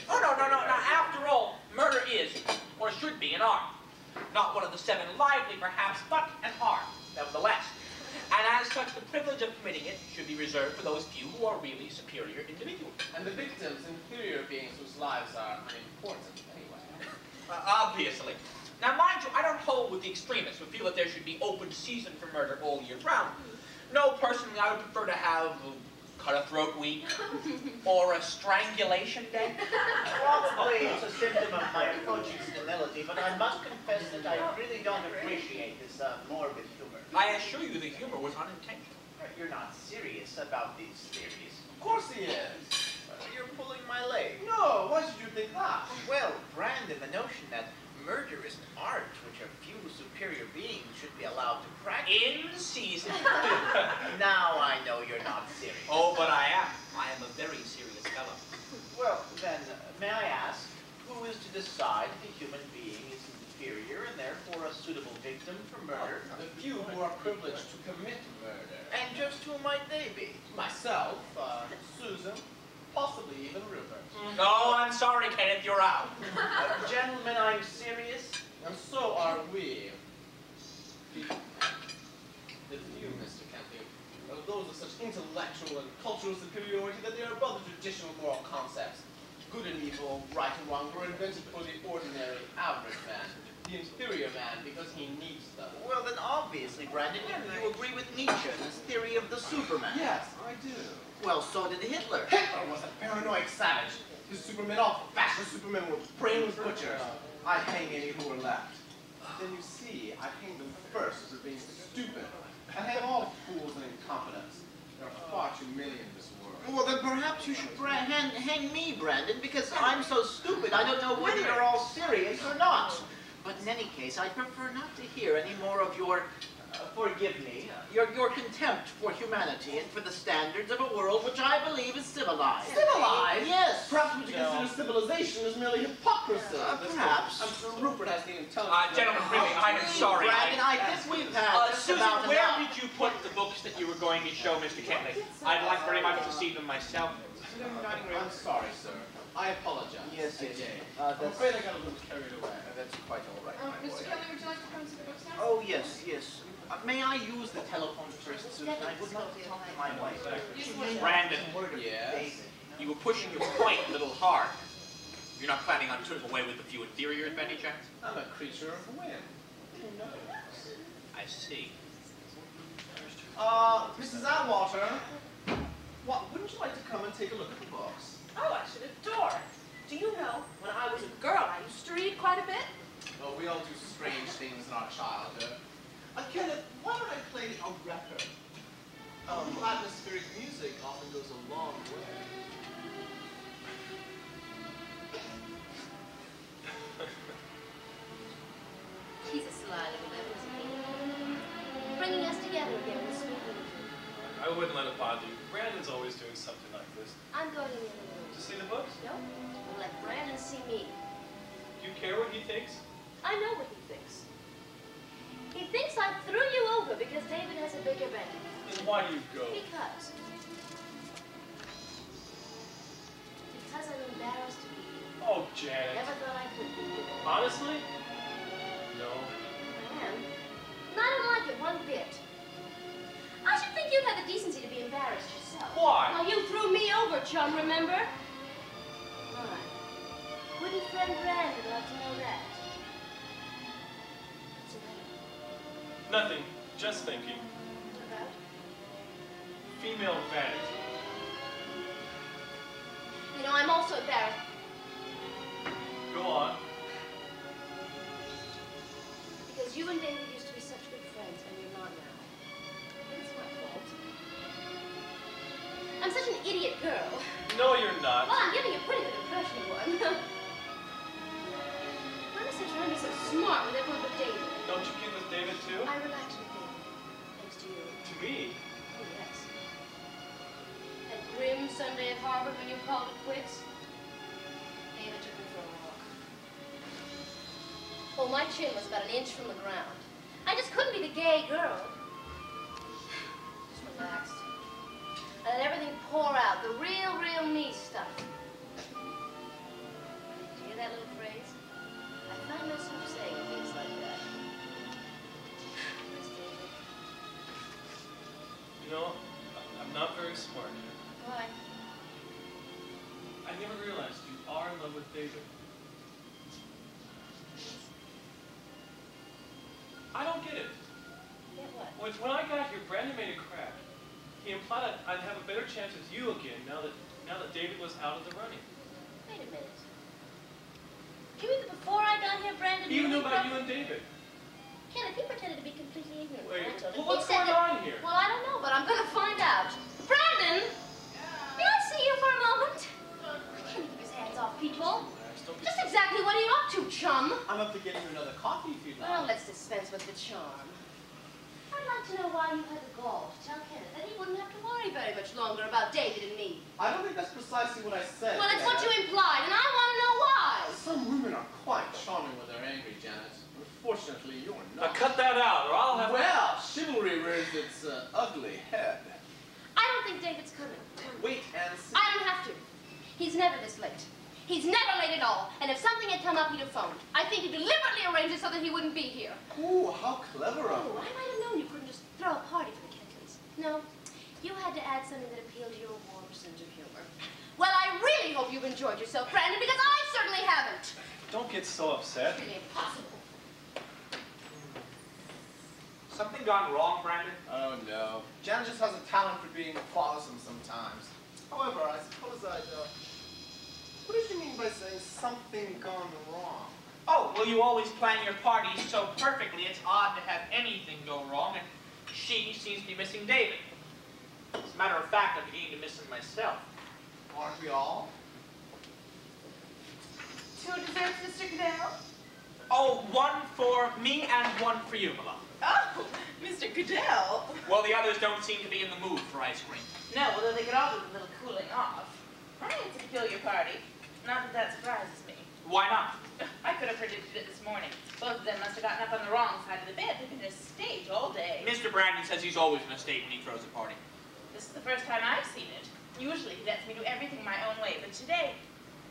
[SPEAKER 8] Oh, no. Now, after all, murder is, or should be, an art. Not one of the 7 lively, perhaps, but an art, nevertheless. And as such, the privilege of committing it should be reserved for those few who are really superior individuals.
[SPEAKER 1] And the victims, inferior beings whose lives are unimportant anyway.
[SPEAKER 8] Obviously. Now, mind you, I don't hold with the extremists who feel that there should be open season for murder all year round. No, personally, I would prefer to have cut-a-throat week or a strangulation day.
[SPEAKER 6] Probably it's a symptom of my approaching senility, but I must confess that I really don't appreciate this morbid humor.
[SPEAKER 8] I assure you the humor was unintentional.
[SPEAKER 6] You're not serious about these theories.
[SPEAKER 1] Of course he is.
[SPEAKER 6] You're pulling my leg.
[SPEAKER 1] No, why should you think that?
[SPEAKER 6] Well, Brandon, the notion that murder is an art which a few superior beings should be allowed to practice.
[SPEAKER 8] In season.
[SPEAKER 6] Now I know you're not serious.
[SPEAKER 8] Oh, but I am. I am a very serious fellow.
[SPEAKER 6] Well, then, may I ask, who is to decide if a human being is inferior and therefore a suitable victim for murder?
[SPEAKER 1] The few who are privileged to commit murder.
[SPEAKER 6] And just who might they be?
[SPEAKER 1] Myself, Susan, possibly even Rupert.
[SPEAKER 8] No, I'm sorry, Kenneth, you're out.
[SPEAKER 6] Gentlemen, I'm serious.
[SPEAKER 1] And so are we. The few, Mr. Kentley, are those of such intellectual and cultural superiority that they are above the traditional moral concepts. Good and evil, right and wrong were invented for the ordinary, average man. The inferior man, because he needs them.
[SPEAKER 6] Well, then obviously, Brandon, you agree with Nietzsche and his theory of the Superman.
[SPEAKER 1] Yes, I do.
[SPEAKER 6] Well, so did Hitler.
[SPEAKER 1] Hitler was a paranoid savage. His Supermen, all fascist Supermen, were brainless butchers. I hang any who were left. Then you see, I hang them first for being stupid. I hang all fools and incompetents. There are far too many in this world.
[SPEAKER 6] Well, then perhaps you should hang me, Brandon, because I'm so stupid I don't know whether you're all serious or not. But in any case, I'd prefer not to hear any more of your, forgive me, your contempt for humanity and for the standards of a world which I believe is civilized.
[SPEAKER 1] Civilized?
[SPEAKER 6] Yes.
[SPEAKER 1] Perhaps what you consider civilization is merely hypocrisy.
[SPEAKER 6] Perhaps.
[SPEAKER 1] I'm sure Rupert has the intelligence.
[SPEAKER 8] Gentlemen, really, I'm sorry.
[SPEAKER 6] Brandon, I think we've had just
[SPEAKER 8] Susan,
[SPEAKER 6] about
[SPEAKER 8] where
[SPEAKER 6] enough.
[SPEAKER 8] did you put the books that you were going to show Mr. Kentley? I'd like very much to see them myself.
[SPEAKER 1] I'm sorry, sir. I apologize.
[SPEAKER 6] Yes.
[SPEAKER 1] I'm afraid I got a little carried away.
[SPEAKER 6] That's quite all right, my
[SPEAKER 2] Mr.
[SPEAKER 6] boy.
[SPEAKER 2] Kentley, would you like to come and see the books now?
[SPEAKER 6] Oh, yes. May I use the telephone first, Susan? I would love to talk to my wife.
[SPEAKER 8] Brandon,
[SPEAKER 1] Yes?
[SPEAKER 8] you were pushing your point a little hard. You're not planning on turning away with the few inferiors by any chance?
[SPEAKER 1] I'm a creature of the wind. Who knows?
[SPEAKER 8] I see.
[SPEAKER 1] Mrs. Atwater, wouldn't you like to come and take a look at the books?
[SPEAKER 7] Oh, I should adore it. Do you know, when I was a girl, I used to read quite a bit.
[SPEAKER 1] Oh, we all do strange things in our childhood. Kenneth, why don't I play a record? Atmospheric music often goes a long way.
[SPEAKER 5] He's a sly little devil, isn't he? Bringing us together again with sweet little.
[SPEAKER 4] I wouldn't let it bother you. Brandon's always doing something like this.
[SPEAKER 5] I'm going in the other room.
[SPEAKER 4] To see the books?
[SPEAKER 5] No, I'll let Brandon see me.
[SPEAKER 4] Do you care what he thinks?
[SPEAKER 5] I know what he thinks. He thinks I threw you over because David has a bigger band.
[SPEAKER 4] Then why do you go?
[SPEAKER 5] Because I'm embarrassed to be here.
[SPEAKER 4] Oh, Janet.
[SPEAKER 5] Never thought I could be here.
[SPEAKER 4] Honestly? No.
[SPEAKER 5] I am. And I don't like it one bit. I should think you'd have the decency to be embarrassed yourself.
[SPEAKER 4] Why?
[SPEAKER 5] Well, you threw me over, chum, remember? Why? Wouldn't friend Brandon love to know that? What's the matter?
[SPEAKER 4] Nothing. Just thinking.
[SPEAKER 5] What about?
[SPEAKER 4] Female vanity.
[SPEAKER 5] You know, I'm also embarrassed.
[SPEAKER 4] Go on.
[SPEAKER 5] Because you and David used to be such good friends, and you're not now. It's my fault. I'm such an idiot girl.
[SPEAKER 4] No, you're not.
[SPEAKER 5] Well, I'm giving a pretty good impression of one. Why must I try and be so smart with everyone but David?
[SPEAKER 4] Don't you kid with David, too?
[SPEAKER 5] I relaxed with David, thanks to you.
[SPEAKER 4] To me?
[SPEAKER 5] Oh, yes. That grim Sunday at Harvard when you called it quits, David took me for a walk. Oh, my chin was about an inch from the ground. I just couldn't be the gay girl. Just relaxed. I let everything pour out, the real me stuff. Do you hear that little phrase? I find myself saying things like that. Where's David?
[SPEAKER 4] You know, I'm not very smart.
[SPEAKER 5] Why?
[SPEAKER 4] I never realized you are in love with David. I don't get it.
[SPEAKER 5] Get what?
[SPEAKER 4] When I got here, Brandon made a crack. He implied I'd have a better chance with you again now that David was out of the running.
[SPEAKER 5] Wait a minute. You mean that before I got here, Brandon
[SPEAKER 4] He even knew
[SPEAKER 5] me
[SPEAKER 4] about
[SPEAKER 5] from-
[SPEAKER 4] you and David.
[SPEAKER 5] Kenneth, he pretended to be completely ignorant.
[SPEAKER 4] Wait,
[SPEAKER 5] when I told him.
[SPEAKER 4] well, what's
[SPEAKER 5] He said
[SPEAKER 4] going
[SPEAKER 5] that-
[SPEAKER 4] on here?
[SPEAKER 5] Well, I don't know, but I'm going to find out. Brandon! May I see you for a moment? Can he keep his hands off people? Just exactly what are you up to, chum?
[SPEAKER 1] I'm up to getting you another coffee if you'd like.
[SPEAKER 5] Well, let's dispense with the charm. I'd like to know why you had the gall to tell Kenneth that he wouldn't have to worry very much longer about David and me.
[SPEAKER 1] I don't think that's precisely what I said.
[SPEAKER 5] Well, it's what you
[SPEAKER 1] Janet.
[SPEAKER 5] implied, and I want to know why.
[SPEAKER 1] Some women are quite charming when they're angry, Janet. Unfortunately, you're
[SPEAKER 4] Now
[SPEAKER 1] not.
[SPEAKER 4] cut that out, or I'll have...
[SPEAKER 1] Well, chivalry rears its ugly head.
[SPEAKER 5] I don't think David's coming.
[SPEAKER 1] Wait and see.
[SPEAKER 5] I don't have to. He's never this late. He's never late at all, and if something had come up, he'd have phoned. I think he deliberately arranged it so that he wouldn't be here.
[SPEAKER 1] Ooh, how clever of
[SPEAKER 5] Oh,
[SPEAKER 1] him.
[SPEAKER 5] I might have known you couldn't just throw a party for the Kentleys. No, you had to add something that appealed to your warm sense of humor. Well, I really hope you've enjoyed yourself, Brandon, because I certainly haven't.
[SPEAKER 4] Don't get so upset.
[SPEAKER 5] It's really impossible.
[SPEAKER 8] Something gone wrong, Brandon?
[SPEAKER 1] Oh, no. Jan just has a talent for being quarrelsome sometimes. However, I suppose what did you mean by saying something gone wrong?
[SPEAKER 8] Oh, well, you always plan your parties so perfectly, it's odd to have anything go wrong, and she seems to be missing David. As a matter of fact, I'm beginning to miss him myself.
[SPEAKER 1] Aren't we all?
[SPEAKER 3] 2 desserts, Mr. Goodell?
[SPEAKER 8] Oh, one for me and one for you, beloved.
[SPEAKER 3] Oh, Mr. Goodell.
[SPEAKER 8] Well, the others don't seem to be in the mood for ice cream.
[SPEAKER 3] No, although they could all do a little cooling off. It's a peculiar party. Not that that surprises me.
[SPEAKER 8] Why not?
[SPEAKER 3] I could have predicted it this morning. Both of them must have gotten up on the wrong side of the bed. They've been in a state all day.
[SPEAKER 8] Mr. Brandon says he's always in a state when he throws a party.
[SPEAKER 3] This is the first time I've seen it. Usually he lets me do everything my own way, but today,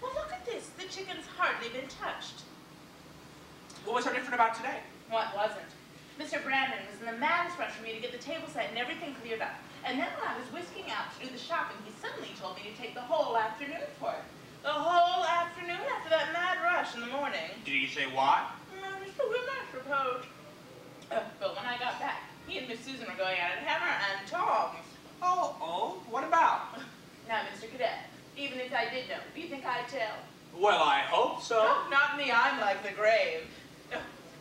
[SPEAKER 3] well, look at this. The chicken's hardly been touched.
[SPEAKER 8] What was so different about today?
[SPEAKER 3] What wasn't? Mr. Brandon was in the maddest rush for me to get the table set and everything cleared up. And then when I was whisking out to do the shopping, he suddenly told me to take the whole afternoon for it. The whole afternoon after that mad rush in the morning.
[SPEAKER 8] Did he say why?
[SPEAKER 3] Just a whim, I suppose. But when I got back, he and Miss Susan were going at it hammer and tongs.
[SPEAKER 8] Oh, what about?
[SPEAKER 3] Now, Mr. Cadet, even if I did know, do you think I'd tell?
[SPEAKER 8] Well, I hope so.
[SPEAKER 3] Oh, not me, I'm like the grave.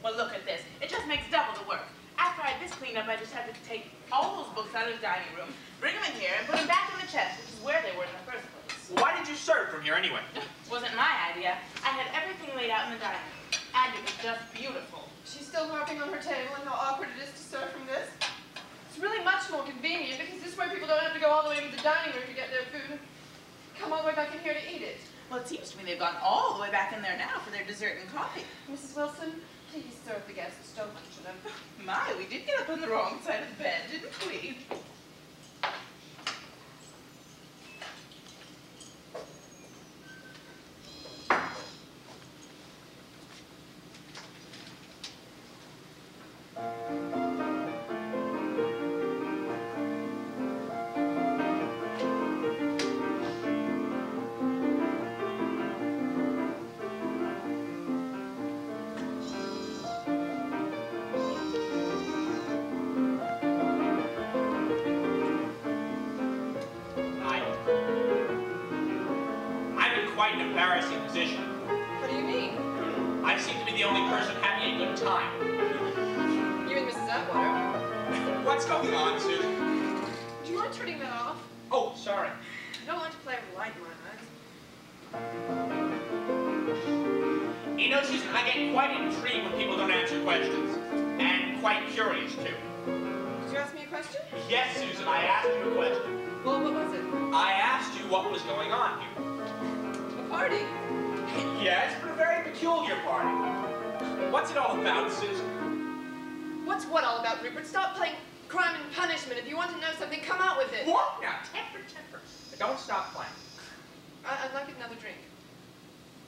[SPEAKER 3] Well, look at this. It just makes double the work. After I had this cleaned up, I just had to take all those books out of the dining room, bring them in here, and put them back in the chest, which is where they were in the first place.
[SPEAKER 8] Why did you serve from here anyway?
[SPEAKER 3] Wasn't my idea. I had everything laid out in the dining room, and it was just beautiful.
[SPEAKER 2] She's still harping on her table and how awkward it is to serve from this. It's really much more convenient because this way people don't have to go all the way to the dining room to get their food and come all the way back in here to eat it.
[SPEAKER 3] Well, it seems to me they've gone all the way back in there now for their dessert and coffee.
[SPEAKER 2] Mrs. Wilson, please serve the guests. Don't lecture them.
[SPEAKER 3] My, we did get up on the wrong side of the bed, didn't we?
[SPEAKER 8] Quite an embarrassing position.
[SPEAKER 2] What do you mean?
[SPEAKER 8] I seem to be the only person having a good time.
[SPEAKER 2] You and Mrs. Atwater.
[SPEAKER 8] What's going on, Susan?
[SPEAKER 2] Would you mind turning that off?
[SPEAKER 8] Oh, sorry.
[SPEAKER 2] I don't like to play with light in my eyes.
[SPEAKER 8] You know, Susan, I get quite intrigued when people don't answer questions. And quite curious, too.
[SPEAKER 2] Did you ask me a question?
[SPEAKER 8] Yes, Susan, I asked you a question.
[SPEAKER 2] Well, what was it?
[SPEAKER 8] I asked you what was going on here.
[SPEAKER 2] Party.
[SPEAKER 8] Yes, but a very peculiar party. What's it all about, Susan?
[SPEAKER 2] What's what all about, Rupert? Stop playing crime and punishment. If you want to know something, come out with it.
[SPEAKER 8] What? Now, temper. But don't stop playing.
[SPEAKER 2] I'd like another drink.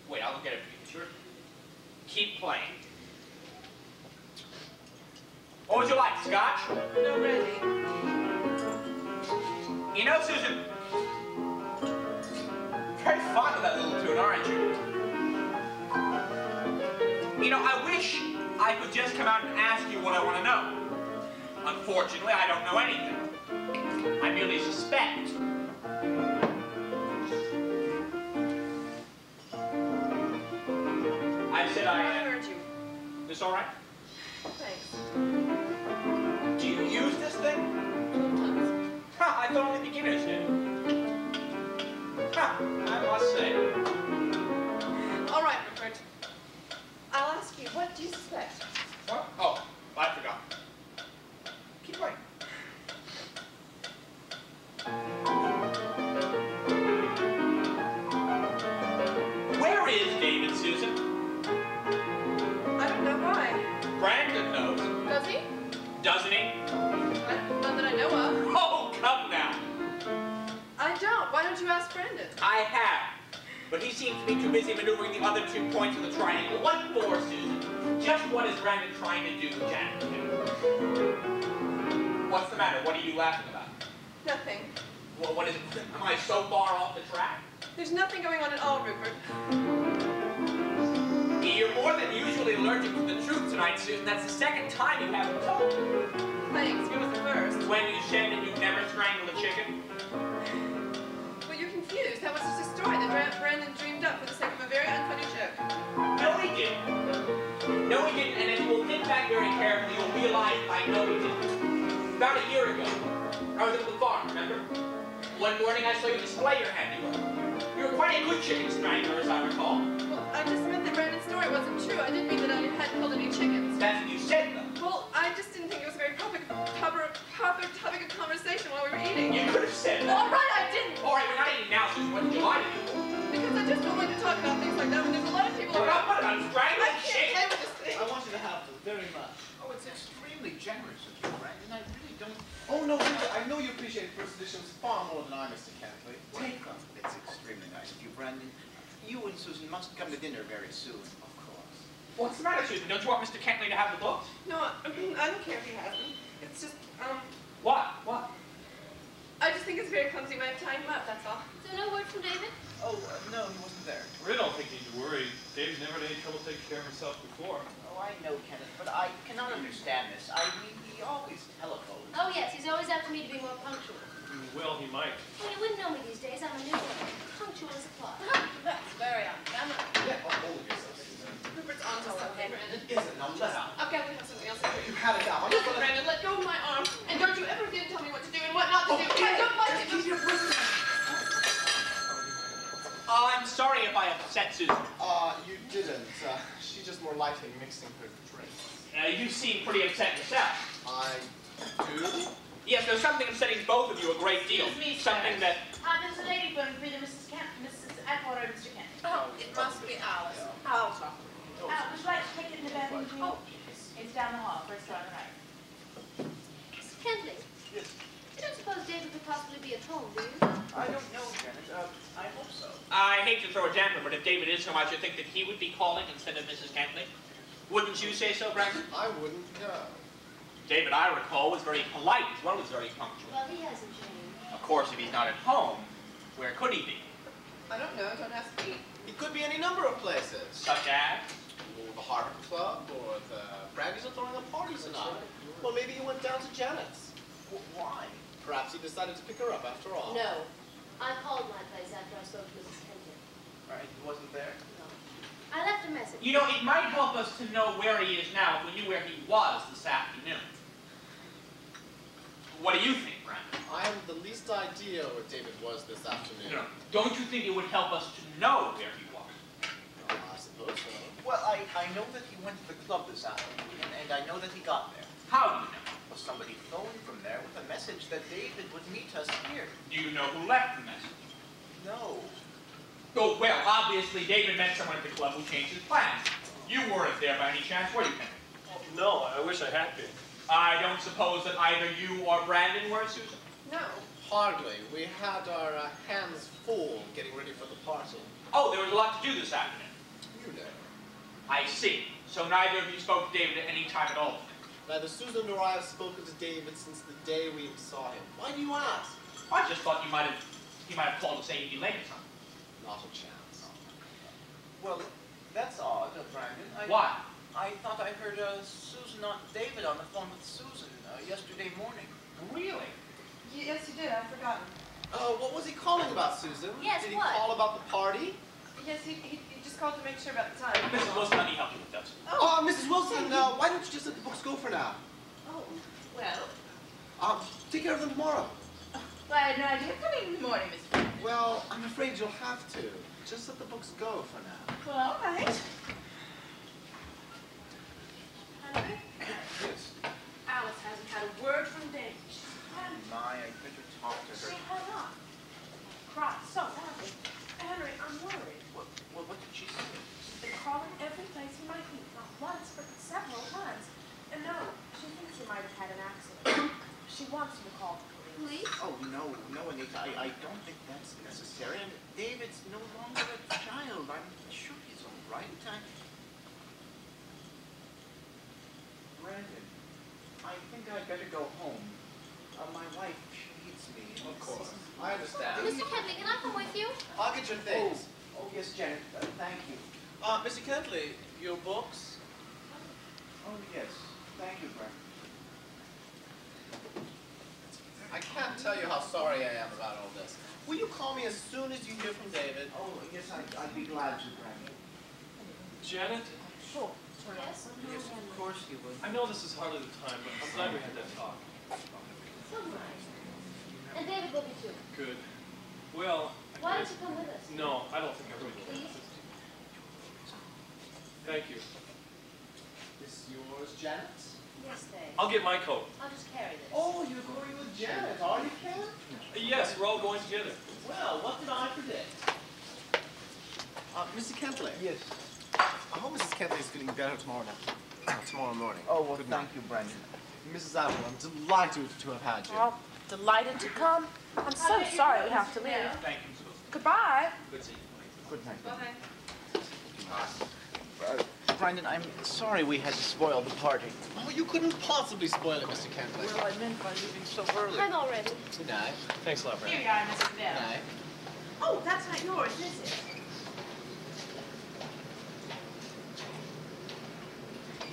[SPEAKER 8] Wait, I'll get it for you, sure? Keep playing. What would you like, scotch?
[SPEAKER 2] No brandy.
[SPEAKER 8] You know, Susan, very fond of that little tune, aren't you? You know, I wish I could just come out and ask you what I want to know. Unfortunately, I don't know anything. I merely suspect. I said
[SPEAKER 2] I heard you.
[SPEAKER 8] This all right?
[SPEAKER 2] Thanks.
[SPEAKER 8] Do you use this thing?
[SPEAKER 2] Sometimes.
[SPEAKER 8] Huh, I thought only beginners did. Huh, I must say.
[SPEAKER 2] All right, Rupert. I'll ask you, what do you suspect?
[SPEAKER 8] What? Oh, I forgot. Keep playing. Where is David, Susan?
[SPEAKER 2] I don't know why.
[SPEAKER 8] Brandon knows.
[SPEAKER 2] Does he?
[SPEAKER 8] Doesn't he?
[SPEAKER 2] Not that I know of.
[SPEAKER 8] Oh, come now.
[SPEAKER 2] I don't. Why don't you ask Brandon?
[SPEAKER 8] I have. but he seems to be too busy maneuvering the other 2 points of the triangle. What for, Susan? Just what is Brandon trying to do, Janet? What's the matter? What are you laughing about?
[SPEAKER 2] Nothing.
[SPEAKER 8] Well, what is it? Am I so far off the track?
[SPEAKER 2] There's nothing going on at all, Rupert.
[SPEAKER 8] You're more than usually allergic to the truth tonight, Susan. That's the second time you haven't told me.
[SPEAKER 2] Thanks, it was the first.
[SPEAKER 8] When you said that you'd never strangled a chicken?
[SPEAKER 2] Well, you're confused. That was just a story that Brandon dreamed up for the sake of a very unfunny joke.
[SPEAKER 8] No, he didn't. No, he didn't. And if you will think back very carefully, you'll realize I know he didn't. About a year ago, I was at the farm, remember? One morning I saw you display your handiwork. You were quite a good chicken strangler, as I recall.
[SPEAKER 2] Well, I just meant that Brandon's story wasn't true. I didn't mean that I hadn't killed any chickens.
[SPEAKER 8] That's what you said, though.
[SPEAKER 2] Well, I just didn't think it was a very proper topic of conversation while we were eating.
[SPEAKER 8] You could have said
[SPEAKER 2] Well,
[SPEAKER 8] that.
[SPEAKER 2] all right, I didn't.
[SPEAKER 8] All right, we're not eating now, Susan. What did you lie to me for?
[SPEAKER 2] Because I just don't like to talk about things like that when there's a lot of people
[SPEAKER 8] We're
[SPEAKER 2] around.
[SPEAKER 8] not putting on
[SPEAKER 2] I
[SPEAKER 8] strangling
[SPEAKER 2] can't
[SPEAKER 8] chicken.
[SPEAKER 2] play with this thing.
[SPEAKER 1] I want you to have them very much.
[SPEAKER 6] Oh, it's extremely generous of you, Brandon. I really don't...
[SPEAKER 1] Oh, no, really, I know you appreciate first editions far more than I, Mr. Kentley.
[SPEAKER 6] Take them. It's extremely nice of you, Brandon. You and Susan must come to dinner very soon.
[SPEAKER 1] Of course.
[SPEAKER 8] What's the matter, Susan? Don't you want Mr. Kentley to have the books?
[SPEAKER 2] No, I don't care if he has them. It's just,
[SPEAKER 8] What? What?
[SPEAKER 2] I just think it's a very clumsy way of tying him up, that's all.
[SPEAKER 5] So no word from David?
[SPEAKER 6] Oh, no, he wasn't there.
[SPEAKER 4] I really don't think you need to worry. Dave's never had any trouble taking care of himself before.
[SPEAKER 6] Oh, I know, Kenneth, but I cannot understand this. I mean, he always telephones.
[SPEAKER 5] Oh yes, he's always after me to be more punctual.
[SPEAKER 4] Well, he might.
[SPEAKER 5] Well, you wouldn't know me these days. I'm a new one. Punctual as a clock.
[SPEAKER 2] That's very unfeminine.
[SPEAKER 1] Get a hold of yourself, Susan.
[SPEAKER 2] Rupert's onto something, Brandon.
[SPEAKER 1] Is it? Now, listen.
[SPEAKER 2] I've got to have something else to do.
[SPEAKER 1] You had it now. I'm not
[SPEAKER 2] Listen,
[SPEAKER 1] gonna...
[SPEAKER 2] Brandon, let go of my arm, and don't you ever again tell me what to do and what not to do. I don't like it.
[SPEAKER 1] Keep your prisoner.
[SPEAKER 8] I'm sorry if I upset Susan.
[SPEAKER 1] You didn't. She's just more likely mixing her drinks.
[SPEAKER 8] You seem pretty upset yourself.
[SPEAKER 1] I do?
[SPEAKER 8] Yes, there's something upsetting both of you a great deal.
[SPEAKER 3] Excuse me,
[SPEAKER 8] Something
[SPEAKER 3] sir.
[SPEAKER 8] that...
[SPEAKER 3] There's a lady phone for either Mrs. Atwater or Mr. Kent.
[SPEAKER 2] Oh, it must be Alice. I'll talk.
[SPEAKER 3] Would you like to take it in the bedroom?
[SPEAKER 2] Oh.
[SPEAKER 3] It's down the hall, first door on the right.
[SPEAKER 5] Mr. Kentley,
[SPEAKER 6] Yes.
[SPEAKER 5] you don't suppose David could possibly be at home, do you?
[SPEAKER 6] I don't know, Kenneth. I hope so.
[SPEAKER 8] I hate to throw a damper, but if David is home, I should think that he would be calling instead of Mrs. Kentley. Wouldn't you say so, Brandon?
[SPEAKER 1] I wouldn't know.
[SPEAKER 8] David, I recall, was very polite as well as very punctual.
[SPEAKER 5] Well, he hasn't changed.
[SPEAKER 8] Of course, if he's not at home, where could he be?
[SPEAKER 2] I don't know. Don't ask me.
[SPEAKER 1] It could be any number of places.
[SPEAKER 8] Such as?
[SPEAKER 1] Or the Harvard Club, or the Brandy's are throwing a party tonight. Well, maybe he went down to Janet's.
[SPEAKER 6] Why?
[SPEAKER 1] Perhaps he decided to pick her up after all.
[SPEAKER 5] No. I called my place after I spoke to Mrs. Kentley.
[SPEAKER 6] Right, he wasn't there?
[SPEAKER 5] No. I left a message.
[SPEAKER 8] You know, it might help us to know where he is now if we knew where he was this afternoon. What do you think, Brandon?
[SPEAKER 1] I haven't the least idea where David was this afternoon.
[SPEAKER 8] No. Don't you think it would help us to know where he was?
[SPEAKER 1] I suppose so.
[SPEAKER 6] Well, I know that he went to the club this afternoon, and I know that he got there.
[SPEAKER 8] How do you know?
[SPEAKER 6] Well, somebody phoned from there with a message that David would meet us here.
[SPEAKER 8] Do you know who left the message?
[SPEAKER 6] No.
[SPEAKER 8] Oh, well, obviously David met someone at the club who changed his plans. You weren't there by any chance, were you, Kentley?
[SPEAKER 4] No, I wish I had been.
[SPEAKER 8] I don't suppose that either you or Brandon were, Susan?
[SPEAKER 2] No.
[SPEAKER 1] Hardly. We had our hands full getting ready for the party.
[SPEAKER 8] Oh, there was a lot to do this afternoon.
[SPEAKER 1] You know.
[SPEAKER 8] I see. So neither of you spoke to David at any time at all?
[SPEAKER 1] Neither Susan nor I have spoken to David since the day we saw him. Why do you ask?
[SPEAKER 8] I just thought he might have called to say he'd be late or something.
[SPEAKER 1] Not a chance.
[SPEAKER 6] Well, that's odd, Brandon.
[SPEAKER 8] Why?
[SPEAKER 6] I thought I heard Susan, not David, on the phone with Susan yesterday morning.
[SPEAKER 8] Really?
[SPEAKER 2] Yes, you did. I've forgotten.
[SPEAKER 1] What was he calling about, Susan?
[SPEAKER 5] Yes,
[SPEAKER 1] Did he
[SPEAKER 5] what?
[SPEAKER 1] call about the party?
[SPEAKER 2] Yes, he just called to make sure about the time.
[SPEAKER 8] Mrs. Wilson, let me help you with those.
[SPEAKER 1] Oh, Mrs. Wilson, why don't you just let the books go for now?
[SPEAKER 3] Oh, well.
[SPEAKER 1] Take care of them tomorrow.
[SPEAKER 3] Well, I had no idea coming in the morning, Mr. Brandon.
[SPEAKER 1] Well, I'm afraid you'll have to. Just let the books go for now.
[SPEAKER 3] Well, all right. Henry,
[SPEAKER 6] Yes.
[SPEAKER 3] Alice hasn't had a word from David. She's crying.
[SPEAKER 6] My, I better talk to
[SPEAKER 3] She
[SPEAKER 6] her.
[SPEAKER 3] hung up. Cried so badly. Henry, I'm worried.
[SPEAKER 6] What did she say?
[SPEAKER 3] She's been calling every place he might be, not once, but several times. And no, she thinks he might have had an accident. She wants him to call the police.
[SPEAKER 5] police?
[SPEAKER 6] Oh, no, Anita, I don't think that's necessary. And David's no longer a child. I'm sure he's all right. Brandon, I think I'd better go home. My wife, she needs me.
[SPEAKER 1] Of course. I understand.
[SPEAKER 5] Mr. Kentley, can I come with you?
[SPEAKER 1] I'll get your things.
[SPEAKER 6] Oh, yes, Janet, thank you.
[SPEAKER 1] Mr. Kentley, your books?
[SPEAKER 6] Oh, yes, thank you, Brandon.
[SPEAKER 1] I can't tell you how sorry I am about all this. Will you call me as soon as you hear from David?
[SPEAKER 6] Oh, yes, I'd be glad to, Brandon.
[SPEAKER 4] Janet,
[SPEAKER 5] Sure. Yes?
[SPEAKER 6] Yes, of course you would.
[SPEAKER 4] I know this is hardly the time, but I'm glad we had that talk.
[SPEAKER 5] So nice. And David will be too.
[SPEAKER 4] Good. Well,
[SPEAKER 5] Why don't you come with us?
[SPEAKER 4] No, I don't think I will.
[SPEAKER 5] Please?
[SPEAKER 4] Thank you.
[SPEAKER 1] This yours, Janet?
[SPEAKER 5] Yes, Dave.
[SPEAKER 4] I'll get my coat.
[SPEAKER 5] I'll just carry this.
[SPEAKER 1] Oh, you're going with Janet, are you, Ken?
[SPEAKER 4] Yes, we're all going together.
[SPEAKER 1] Well, what did I predict? Mr. Kentley.
[SPEAKER 6] Yes.
[SPEAKER 1] I hope Mrs. Kentley is feeling better tomorrow morning.
[SPEAKER 6] Oh, well,
[SPEAKER 1] Good night.
[SPEAKER 6] thank you, Brandon.
[SPEAKER 1] Mrs. Apple, I'm delighted to have had you.
[SPEAKER 7] Well, delighted to come. I'm so sorry we have to leave.
[SPEAKER 4] Thank you, Susan.
[SPEAKER 7] Goodbye.
[SPEAKER 4] Good seeing you.
[SPEAKER 6] Good night.
[SPEAKER 2] Bye.
[SPEAKER 6] Brandon, I'm sorry we had to spoil the party.
[SPEAKER 1] Oh, you couldn't possibly spoil it, Mr. Kentley.
[SPEAKER 6] Well, I meant by leaving so early.
[SPEAKER 5] I'm all ready.
[SPEAKER 1] Good night.
[SPEAKER 4] Thanks a lot,
[SPEAKER 3] Here
[SPEAKER 4] Brandon.
[SPEAKER 3] you are, Mrs.
[SPEAKER 1] Good
[SPEAKER 3] Bell.
[SPEAKER 1] night.
[SPEAKER 3] Oh, that's not yours, is it?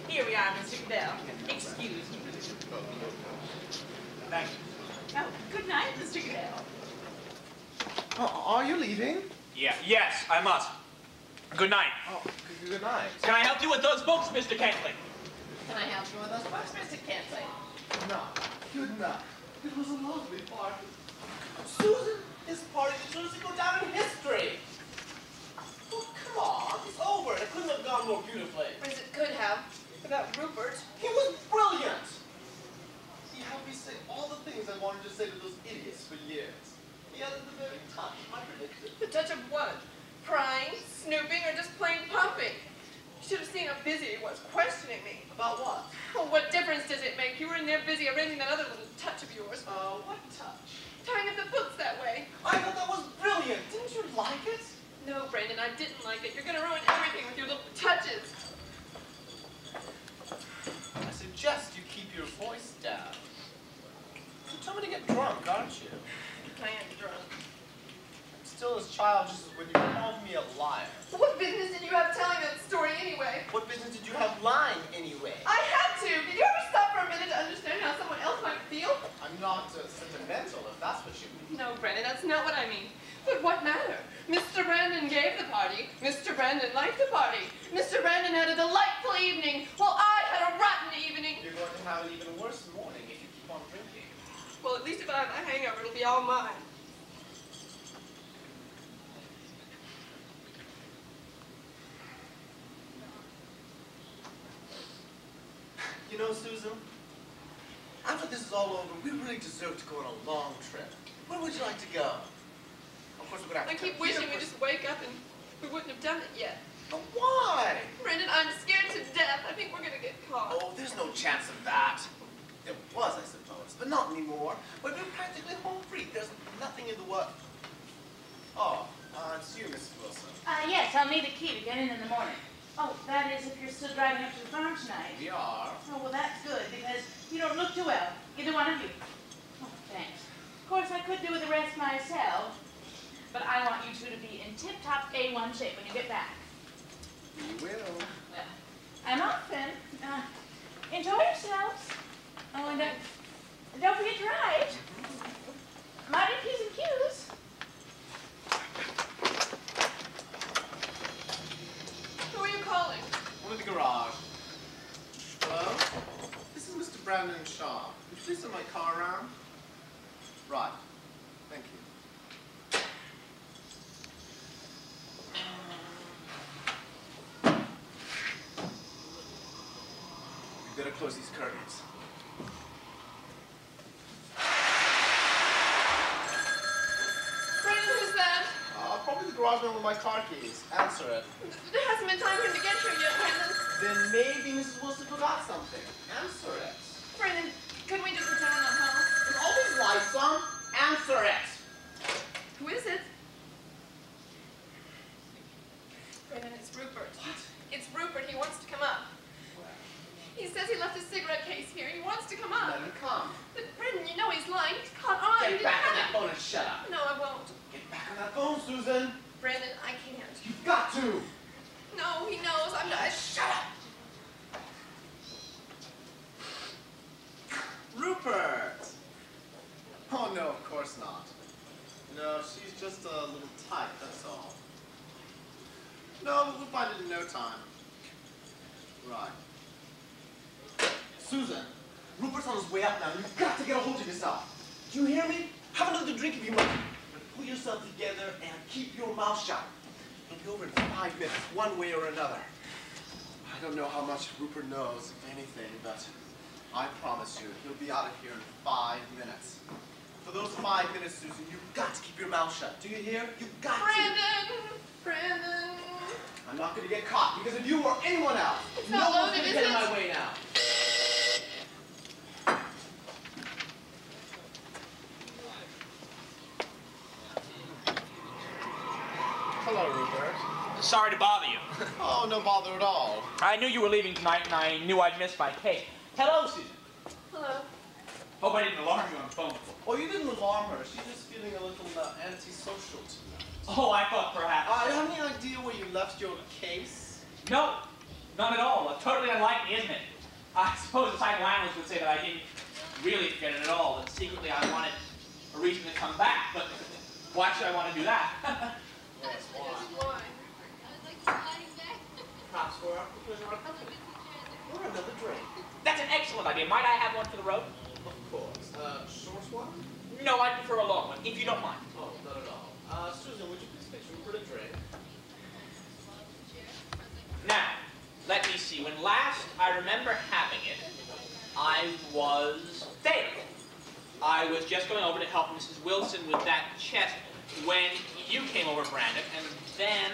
[SPEAKER 3] Here we are, Mr. Bell. Excuse me.
[SPEAKER 6] Thank you.
[SPEAKER 3] Oh, good night, Mr. Bell.
[SPEAKER 1] Oh, are you leaving?
[SPEAKER 8] Yes, I must. Good night.
[SPEAKER 1] Oh, good night.
[SPEAKER 8] Can I help you with those books, Mr. Kentley?
[SPEAKER 2] Can I help you with those books, Mr. Kentley?
[SPEAKER 1] No. Good night. It was a lovely party. Susan, this party deserves to go down in history. Oh, come on. It's over. It couldn't have gone more beautifully.
[SPEAKER 2] As it could have, without Rupert.
[SPEAKER 1] He was brilliant. He helped me say all the things I wanted to say to those idiots for years. He added the very touch of my prediction.
[SPEAKER 2] The touch of what? Prying, snooping, or just plain pumping? You should have seen how busy he was questioning me.
[SPEAKER 1] About what?
[SPEAKER 2] Oh, what difference does it make? You were in there busy arranging that other little touch of yours.
[SPEAKER 1] What touch?
[SPEAKER 2] Tying up the books that way.
[SPEAKER 1] I thought that was brilliant. Didn't you like it?
[SPEAKER 2] No, Brandon, I didn't like it. You're going to ruin everything with your little touches.
[SPEAKER 1] I suggest you keep your voice down. You're telling me to get drunk, aren't you?
[SPEAKER 2] I am drunk.
[SPEAKER 1] I'm still as childish as when you called me a liar.
[SPEAKER 2] What business did you have telling that story anyway?
[SPEAKER 1] What business did you have lying anyway?
[SPEAKER 2] I had to. Did you ever stop for a minute to understand how someone else might feel?
[SPEAKER 1] I'm not sentimental, if that's what you mean.
[SPEAKER 2] No, Brandon, that's not what I mean. But what matter? Mr. Brandon gave the party. Mr. Brandon liked the party. Mr. Brandon had a delightful evening, while I had a rotten evening.
[SPEAKER 1] You're going to have an even worse morning if you keep on drinking.
[SPEAKER 2] Well, at least if I have a hangover, it'll be all mine.
[SPEAKER 1] You know, Susan, after this is all over, we really deserve to go on a long trip. Where would you like to go? Of course, we're going to
[SPEAKER 2] I
[SPEAKER 1] have to
[SPEAKER 2] keep wishing we'd just wake up and we wouldn't have done it yet.
[SPEAKER 1] But why?
[SPEAKER 2] Brandon, I'm scared to death. I think we're going to get caught.
[SPEAKER 1] Oh, there's no chance of that. There was, I suppose, but not anymore. We're practically home free. There's nothing in the world. Oh, it's you, Mrs. Wilson.
[SPEAKER 3] Yes, I'll need a key to get in the morning. Oh, that is if you're still driving up to the farm tonight.
[SPEAKER 1] We are.
[SPEAKER 3] Oh, well, that's good, because you don't look too well, either one of you. Oh, thanks. Of course, I could do with the rest myself, but I want you two to be in tip-top A1 shape when you get back.
[SPEAKER 1] We will.
[SPEAKER 3] Well, I'm off then. Enjoy yourselves. Oh, and don't forget to write. Mighty P's and Q's.
[SPEAKER 2] Who are you calling?
[SPEAKER 1] One in the garage. Hello? This is Mr. Brandon Shaw. Would you please send my car around? Right. Thank you. We better close these curtains.
[SPEAKER 2] Brandon, who's that?
[SPEAKER 1] Probably the garage man with my car keys. Answer it.
[SPEAKER 2] There hasn't been time for him to get here yet, Brandon.
[SPEAKER 1] Then maybe Mrs. Wilson forgot something. Answer it.
[SPEAKER 2] Brandon, couldn't we just pretend we're not home?
[SPEAKER 1] There's always lights on. come.
[SPEAKER 2] But Brendan, you know he's lying. He's caught on.
[SPEAKER 1] Get back on that phone and shut up.
[SPEAKER 2] No, I won't.
[SPEAKER 1] Get back on that phone, Susan.
[SPEAKER 2] Brendan, I can't.
[SPEAKER 1] You've got to.
[SPEAKER 2] No, he knows. I'm not.
[SPEAKER 1] Shut up. Rupert! Oh, no, of course not. No, she's just a little tight, that's all. No, but we'll find it in no time. Right. Susan, Rupert's on his way up now. You've got to get a hold of yourself. Do you hear me? Have another drink if you want. But pull yourself together and keep your mouth shut. He'll be over in 5 minutes, one way or another. I don't know how much Rupert knows, if anything, but I promise you, he'll be out of here in 5 minutes. For those 5 minutes, Susan, you've got to keep your mouth shut. Do you hear? You've got to.
[SPEAKER 2] Brandon!
[SPEAKER 1] I'm not going to get caught because of you or anyone else.
[SPEAKER 2] It's
[SPEAKER 1] No
[SPEAKER 2] not
[SPEAKER 1] one's
[SPEAKER 2] loaded,
[SPEAKER 1] going to
[SPEAKER 2] is
[SPEAKER 1] get in
[SPEAKER 2] it?
[SPEAKER 1] my way now. Hello, Rupert.
[SPEAKER 8] Sorry to bother you.
[SPEAKER 1] Oh, no bother at all.
[SPEAKER 8] I knew you were leaving tonight, and I knew I'd miss my cake. Hello, Susan.
[SPEAKER 2] Hello.
[SPEAKER 8] Hope I didn't alarm you on the phone.
[SPEAKER 1] Oh, you didn't alarm her. She's just feeling a little antisocial tonight.
[SPEAKER 8] Oh, I thought perhaps.
[SPEAKER 1] Do you have any idea where you left your case?
[SPEAKER 8] No, none at all. Totally unlikely, isn't it? I suppose the psychoanalyst would say that I didn't really forget it at all, and secretly I wanted a reason to come back, but why should I want to do that?
[SPEAKER 1] Yes, why?
[SPEAKER 2] Why?
[SPEAKER 1] Perhaps for another drink.
[SPEAKER 8] That's an excellent idea. Might I have one for the road?
[SPEAKER 1] Of course. Short one?
[SPEAKER 8] No, I prefer a long one, if you don't mind.
[SPEAKER 1] Oh, not at all. Susan, would you please fix Rupert a drink?
[SPEAKER 8] Now, let me see. When last I remember having it, I was there. I was just going over to help Mrs. Wilson with that chest when you came over, Brandon, and then,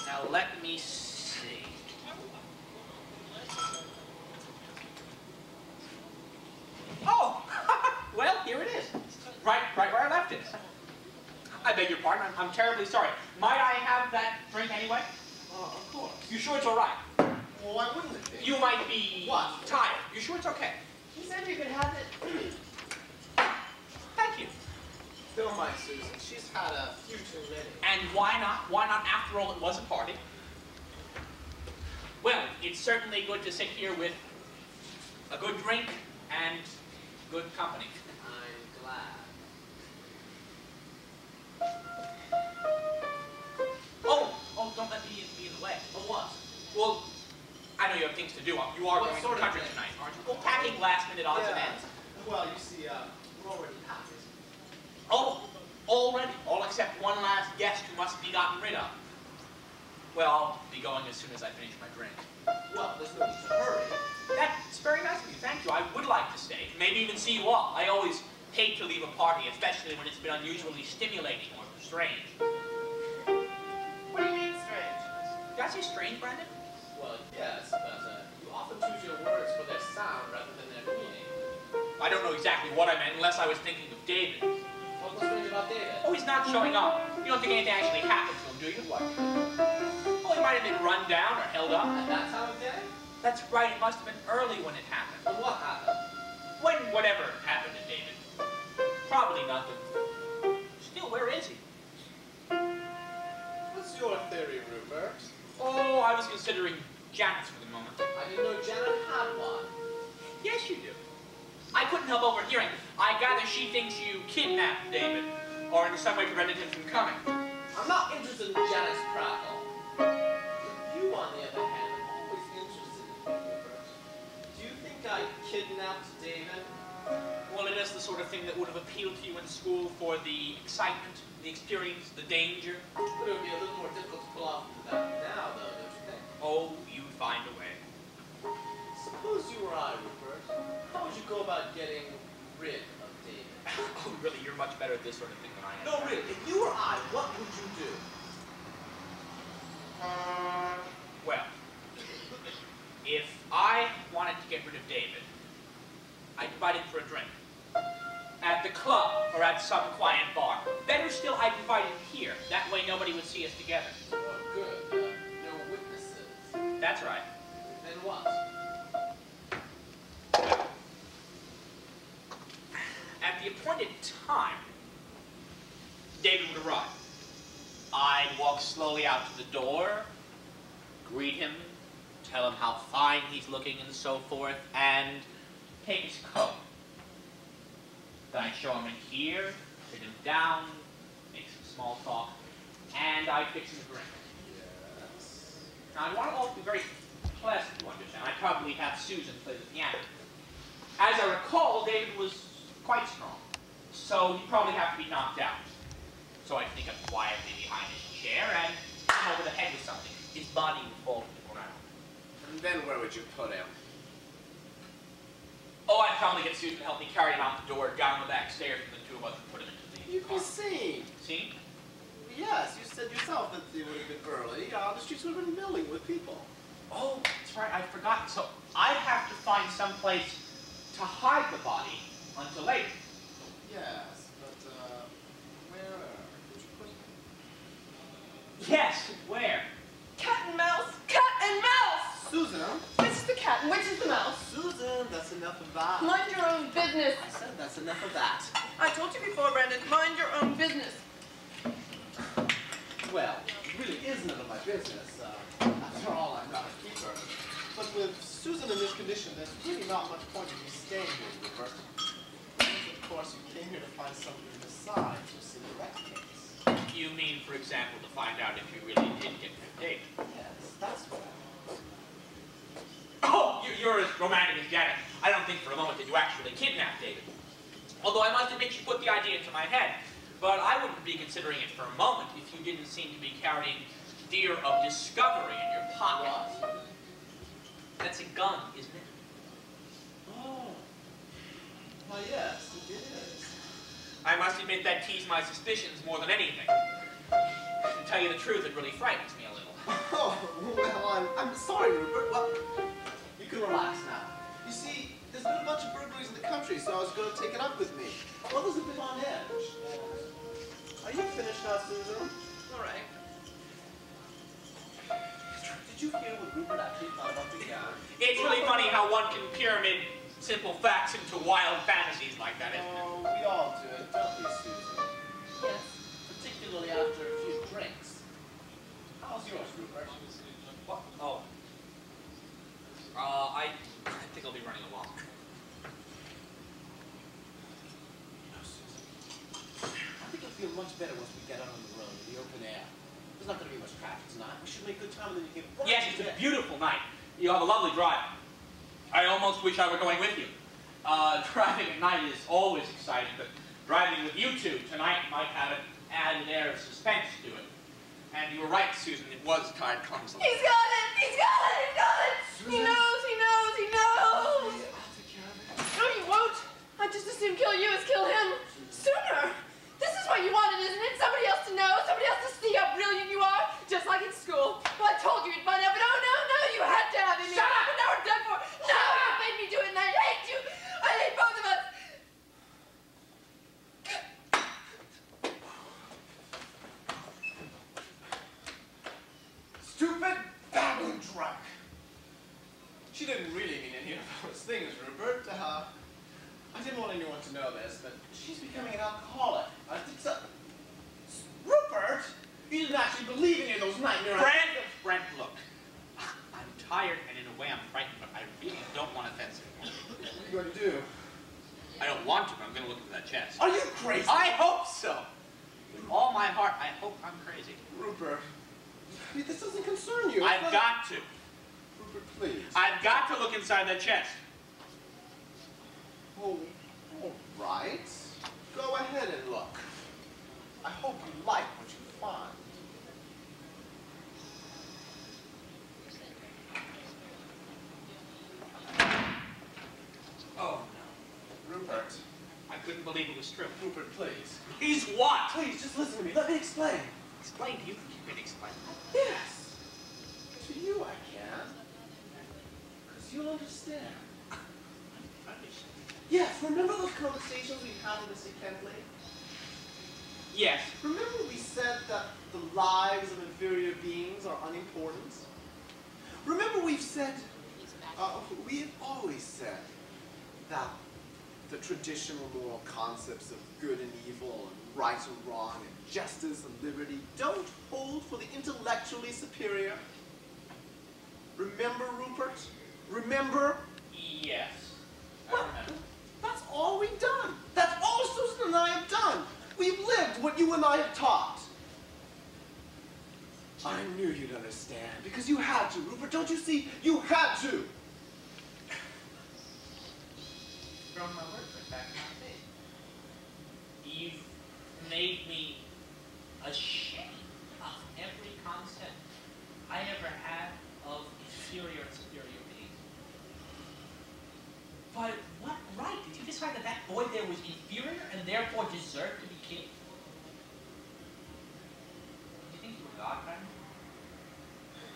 [SPEAKER 8] now let me see. Oh, well, here it is. Right where I left it. I beg your pardon, I'm terribly sorry. Might I have that drink anyway?
[SPEAKER 1] Of course.
[SPEAKER 8] You sure it's all right?
[SPEAKER 1] Well, why wouldn't it be?
[SPEAKER 8] You might be...
[SPEAKER 1] What?
[SPEAKER 8] Tired. You sure it's okay?
[SPEAKER 2] He said you could have it.
[SPEAKER 8] Thank you.
[SPEAKER 1] Don't mind Susan. She's had a few too many.
[SPEAKER 8] And why not? Why not? After all, it was a party. Well, it's certainly good to sit here with a good drink and good company.
[SPEAKER 1] I'm glad.
[SPEAKER 8] Oh, don't let me be in the way.
[SPEAKER 1] But what?
[SPEAKER 8] Well, I know you have things to do. You are
[SPEAKER 1] What
[SPEAKER 8] going to
[SPEAKER 1] sort
[SPEAKER 8] the
[SPEAKER 1] of
[SPEAKER 8] country
[SPEAKER 1] thing?
[SPEAKER 8] tonight, aren't you? Well, packing last-minute odds and ends.
[SPEAKER 1] Well, you see, we're already packed.
[SPEAKER 8] Oh, already? All except one last guest who must be gotten rid of. Well, I'll be going as soon as I finish my drink.
[SPEAKER 1] Well, there's no need to hurry.
[SPEAKER 8] That's very nice of you. Thank you. I would like to stay. Maybe even see you all. I always hate to leave a party, especially when it's been unusually stimulating or strange.
[SPEAKER 2] What do you mean strange?
[SPEAKER 8] Did I say strange, Brandon?
[SPEAKER 1] Well, yes, but you often choose your words for their sound rather than their meaning.
[SPEAKER 8] I don't know exactly what I meant unless I was thinking of David.
[SPEAKER 1] What was strange about David?
[SPEAKER 8] Oh, he's not showing up. You don't think anything actually happened to him, do you?
[SPEAKER 1] What?
[SPEAKER 8] Oh, he might have been run down or held up.
[SPEAKER 1] At that time of day?
[SPEAKER 8] That's right. It must have been early when it happened.
[SPEAKER 1] But what happened?
[SPEAKER 8] When whatever happened to David. Probably nothing. Still, where is he?
[SPEAKER 1] What's your theory, Rupert?
[SPEAKER 8] Oh, I was considering Janet's for the moment.
[SPEAKER 1] I didn't know Janet had one.
[SPEAKER 8] Yes, you do. I couldn't help overhearing. I gather she thinks you kidnapped David, or in some way prevented him from coming.
[SPEAKER 1] I'm not interested in Janet's prattle. You, on the other hand, are always interested in me, Rupert. Do you think I kidnapped David?
[SPEAKER 8] Well, it is the sort of thing that would have appealed to you in school for the excitement, the experience, the danger.
[SPEAKER 1] But it would be a little more difficult to pull off that now, though, don't you think?
[SPEAKER 8] Oh, you'd find a way.
[SPEAKER 1] Suppose you were I, Rupert. How would you go about getting rid of David?
[SPEAKER 8] Oh, really, you're much better at this sort of thing than I am.
[SPEAKER 1] No, really, if you were I, what would you do?
[SPEAKER 8] Well, if I wanted to get rid of David, I'd invite him for a drink. At the club, or at some quiet bar. Better still, I'd invite him here. That way nobody would see us together.
[SPEAKER 1] Oh, good. No witnesses.
[SPEAKER 8] That's right.
[SPEAKER 1] And what?
[SPEAKER 8] appointed time, David would arrive. I'd walk slowly out to the door, greet him, tell him how fine he's looking and so forth, and take his coat. Then I'd show him in here, sit him down, make some small talk, and I'd fix him a drink.
[SPEAKER 1] Yes.
[SPEAKER 8] Now, I want it all to be very pleasant, you understand. I'd probably have Susan play the piano. As I recall, David was quite strong, so he'd probably have to be knocked out. So I'd sneak up quietly behind his chair and hit him over the head with something. His body would fall to the ground.
[SPEAKER 1] And then where would you put him?
[SPEAKER 8] Oh, I'd probably get Susan to help me carry him out the door, down the back stairs, and the two of us would put him into the
[SPEAKER 1] You'd
[SPEAKER 8] car.
[SPEAKER 1] be seen.
[SPEAKER 8] See?
[SPEAKER 1] Yes, you said yourself that it would have been early. The streets would have been milling with people.
[SPEAKER 8] Oh, that's right, I forgot. So I'd have to find some place to hide the body until later.
[SPEAKER 1] Yes, but, where would you put him?
[SPEAKER 8] Yes, where?
[SPEAKER 2] Cat and mouse! Cat and mouse!
[SPEAKER 1] Susan?
[SPEAKER 2] Which is the cat and which is the mouse?
[SPEAKER 1] Susan, that's enough of that.
[SPEAKER 2] Mind your own business.
[SPEAKER 1] I said that's enough of that.
[SPEAKER 2] I told you before, Brandon, mind your own business.
[SPEAKER 1] Well, it really is none of my business. After all, I'm not a keeper. But with Susan in this condition, there's really not much point in me staying here, Rupert. Unless, of course, you came here to find something besides your cigarette case.
[SPEAKER 8] You mean, for example, to find out if you really did get David?
[SPEAKER 1] Yes, that's what.
[SPEAKER 8] Oh, you're as romantic as Janet. I don't think for a moment that you actually kidnapped David. Although I must admit you put the idea into my head. But I wouldn't be considering it for a moment if you didn't seem to be carrying deer of discovery in your pocket.
[SPEAKER 1] What?
[SPEAKER 8] That's a gun, isn't it?
[SPEAKER 1] Oh. Why, yes, it is.
[SPEAKER 8] I must admit that teased my suspicions more than anything. To tell you the truth, it really frightens me a little.
[SPEAKER 1] Oh, well, I'm sorry, Rupert. Well, you can relax now. You see, there's been a bunch of burglaries in the country, so I was going to take it up with me. Mother's a bit on edge. Are you finished now, Susan?
[SPEAKER 2] All right.
[SPEAKER 1] Did you hear what Rupert actually thought about the gown?
[SPEAKER 8] It's really funny how one can pyramid simple facts into wild fantasies like that, isn't it?
[SPEAKER 1] Oh, we all do it, don't we, Susan?
[SPEAKER 2] Yes.
[SPEAKER 1] Particularly after a few drinks. How's yours, Rupert?
[SPEAKER 8] What? Oh. I think I'll be running along.
[SPEAKER 1] I think it'll feel much better once we get out on the road in the open air. There's not going to be much traffic tonight. We should make good time and then you can...
[SPEAKER 8] Yes, it's a beautiful night. You have a lovely drive. I almost wish I were going with you. Driving at night is always exciting, but driving with you two tonight might have an added air of suspense to it. And you were right, Susan, it was tied clumsily.
[SPEAKER 2] He's got it! He's got it! He's got it! He knows! He knows! He knows!
[SPEAKER 1] I'll take care of it.
[SPEAKER 2] No, you won't. I'd just as soon kill you as kill him. Sooner. This is what you wanted, isn't it? Somebody else to know, somebody else to see how brilliant you are, just like in school. Well, I told you you'd find out, but oh no, no, you had to have it.
[SPEAKER 8] Shut up!
[SPEAKER 2] But now we're done for. No, you made me do it, and I hate you. I hate both of us.
[SPEAKER 1] Stupid, babbling drunk. She didn't really mean any of those things, Rupert. I didn't want anyone to know this, but she's becoming an alcoholic. I think so. Rupert! You didn't actually believe any of those nightmare...
[SPEAKER 8] Brent, look. I'm tired and in a way I'm frightened, but I really don't want to offense anyone.
[SPEAKER 1] What are you going to do?
[SPEAKER 8] I don't want to, but I'm going to look into that chest.
[SPEAKER 1] Are you crazy?
[SPEAKER 8] I hope so. With all my heart, I hope I'm crazy.
[SPEAKER 1] Rupert, this doesn't concern you.
[SPEAKER 8] I've got to.
[SPEAKER 1] Rupert, please.
[SPEAKER 8] I've got to look inside that chest.
[SPEAKER 1] Oh, all right. Go ahead and look. I hope you like what you find.
[SPEAKER 8] Oh, no.
[SPEAKER 1] Rupert.
[SPEAKER 8] I couldn't believe it was true.
[SPEAKER 1] Rupert, please.
[SPEAKER 8] He's what?
[SPEAKER 1] Please, just listen to me. Let me explain.
[SPEAKER 8] Explain to you. You can explain.
[SPEAKER 1] Yes. To you I can. Because you'll understand. Yes, remember those conversations we had with Mr. Kentley?
[SPEAKER 8] Yes.
[SPEAKER 1] Remember we said that the lives of inferior beings are unimportant? Remember we've said, we have always said that The traditional moral concepts of good and evil, and right and wrong, and justice and liberty don't hold for the intellectually superior. Remember, Rupert? Remember?
[SPEAKER 8] Yes, I
[SPEAKER 1] Well,
[SPEAKER 8] remember.
[SPEAKER 1] that's all we've done. That's all Susan and I have done. We've lived what you and I have taught. I knew you'd understand, because you had to, Rupert. Don't you see? You had to.
[SPEAKER 8] From my work back in my day. You've made me ashamed of every concept I ever had of inferior and superior beings. By what right did you decide that that boy there was inferior and therefore deserved to be killed? Do you think you were God, Brandon?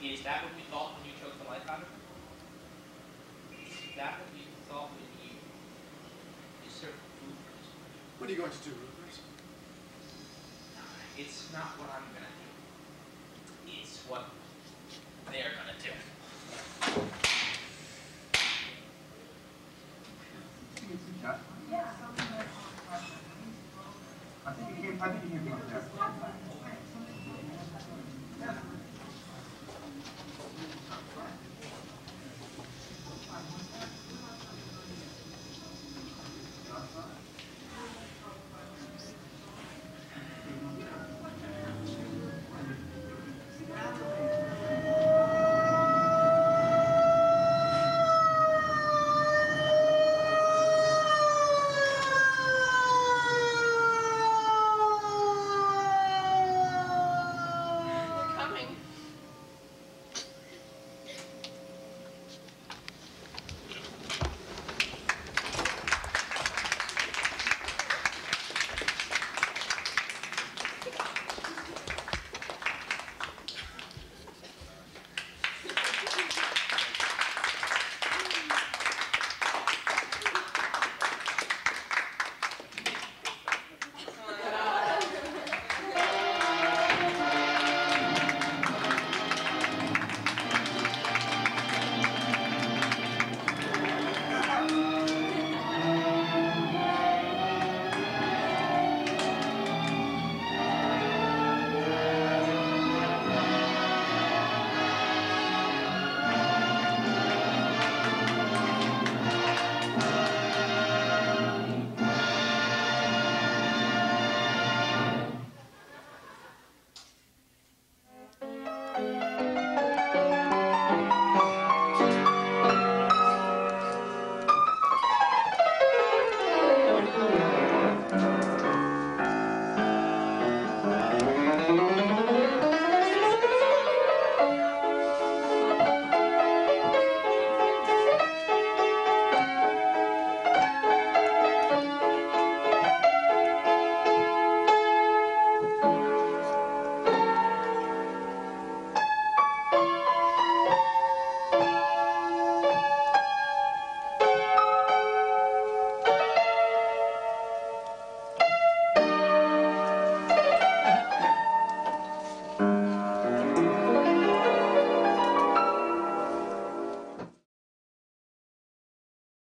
[SPEAKER 8] Is that what you thought when you took the life out of him? Is that what you thought when you usurped Rupert?
[SPEAKER 1] What are you going to do, Rupert?
[SPEAKER 8] It's not what I'm gonna do. It's what they're gonna do.
[SPEAKER 9] Yeah. I think you came from there. Yeah.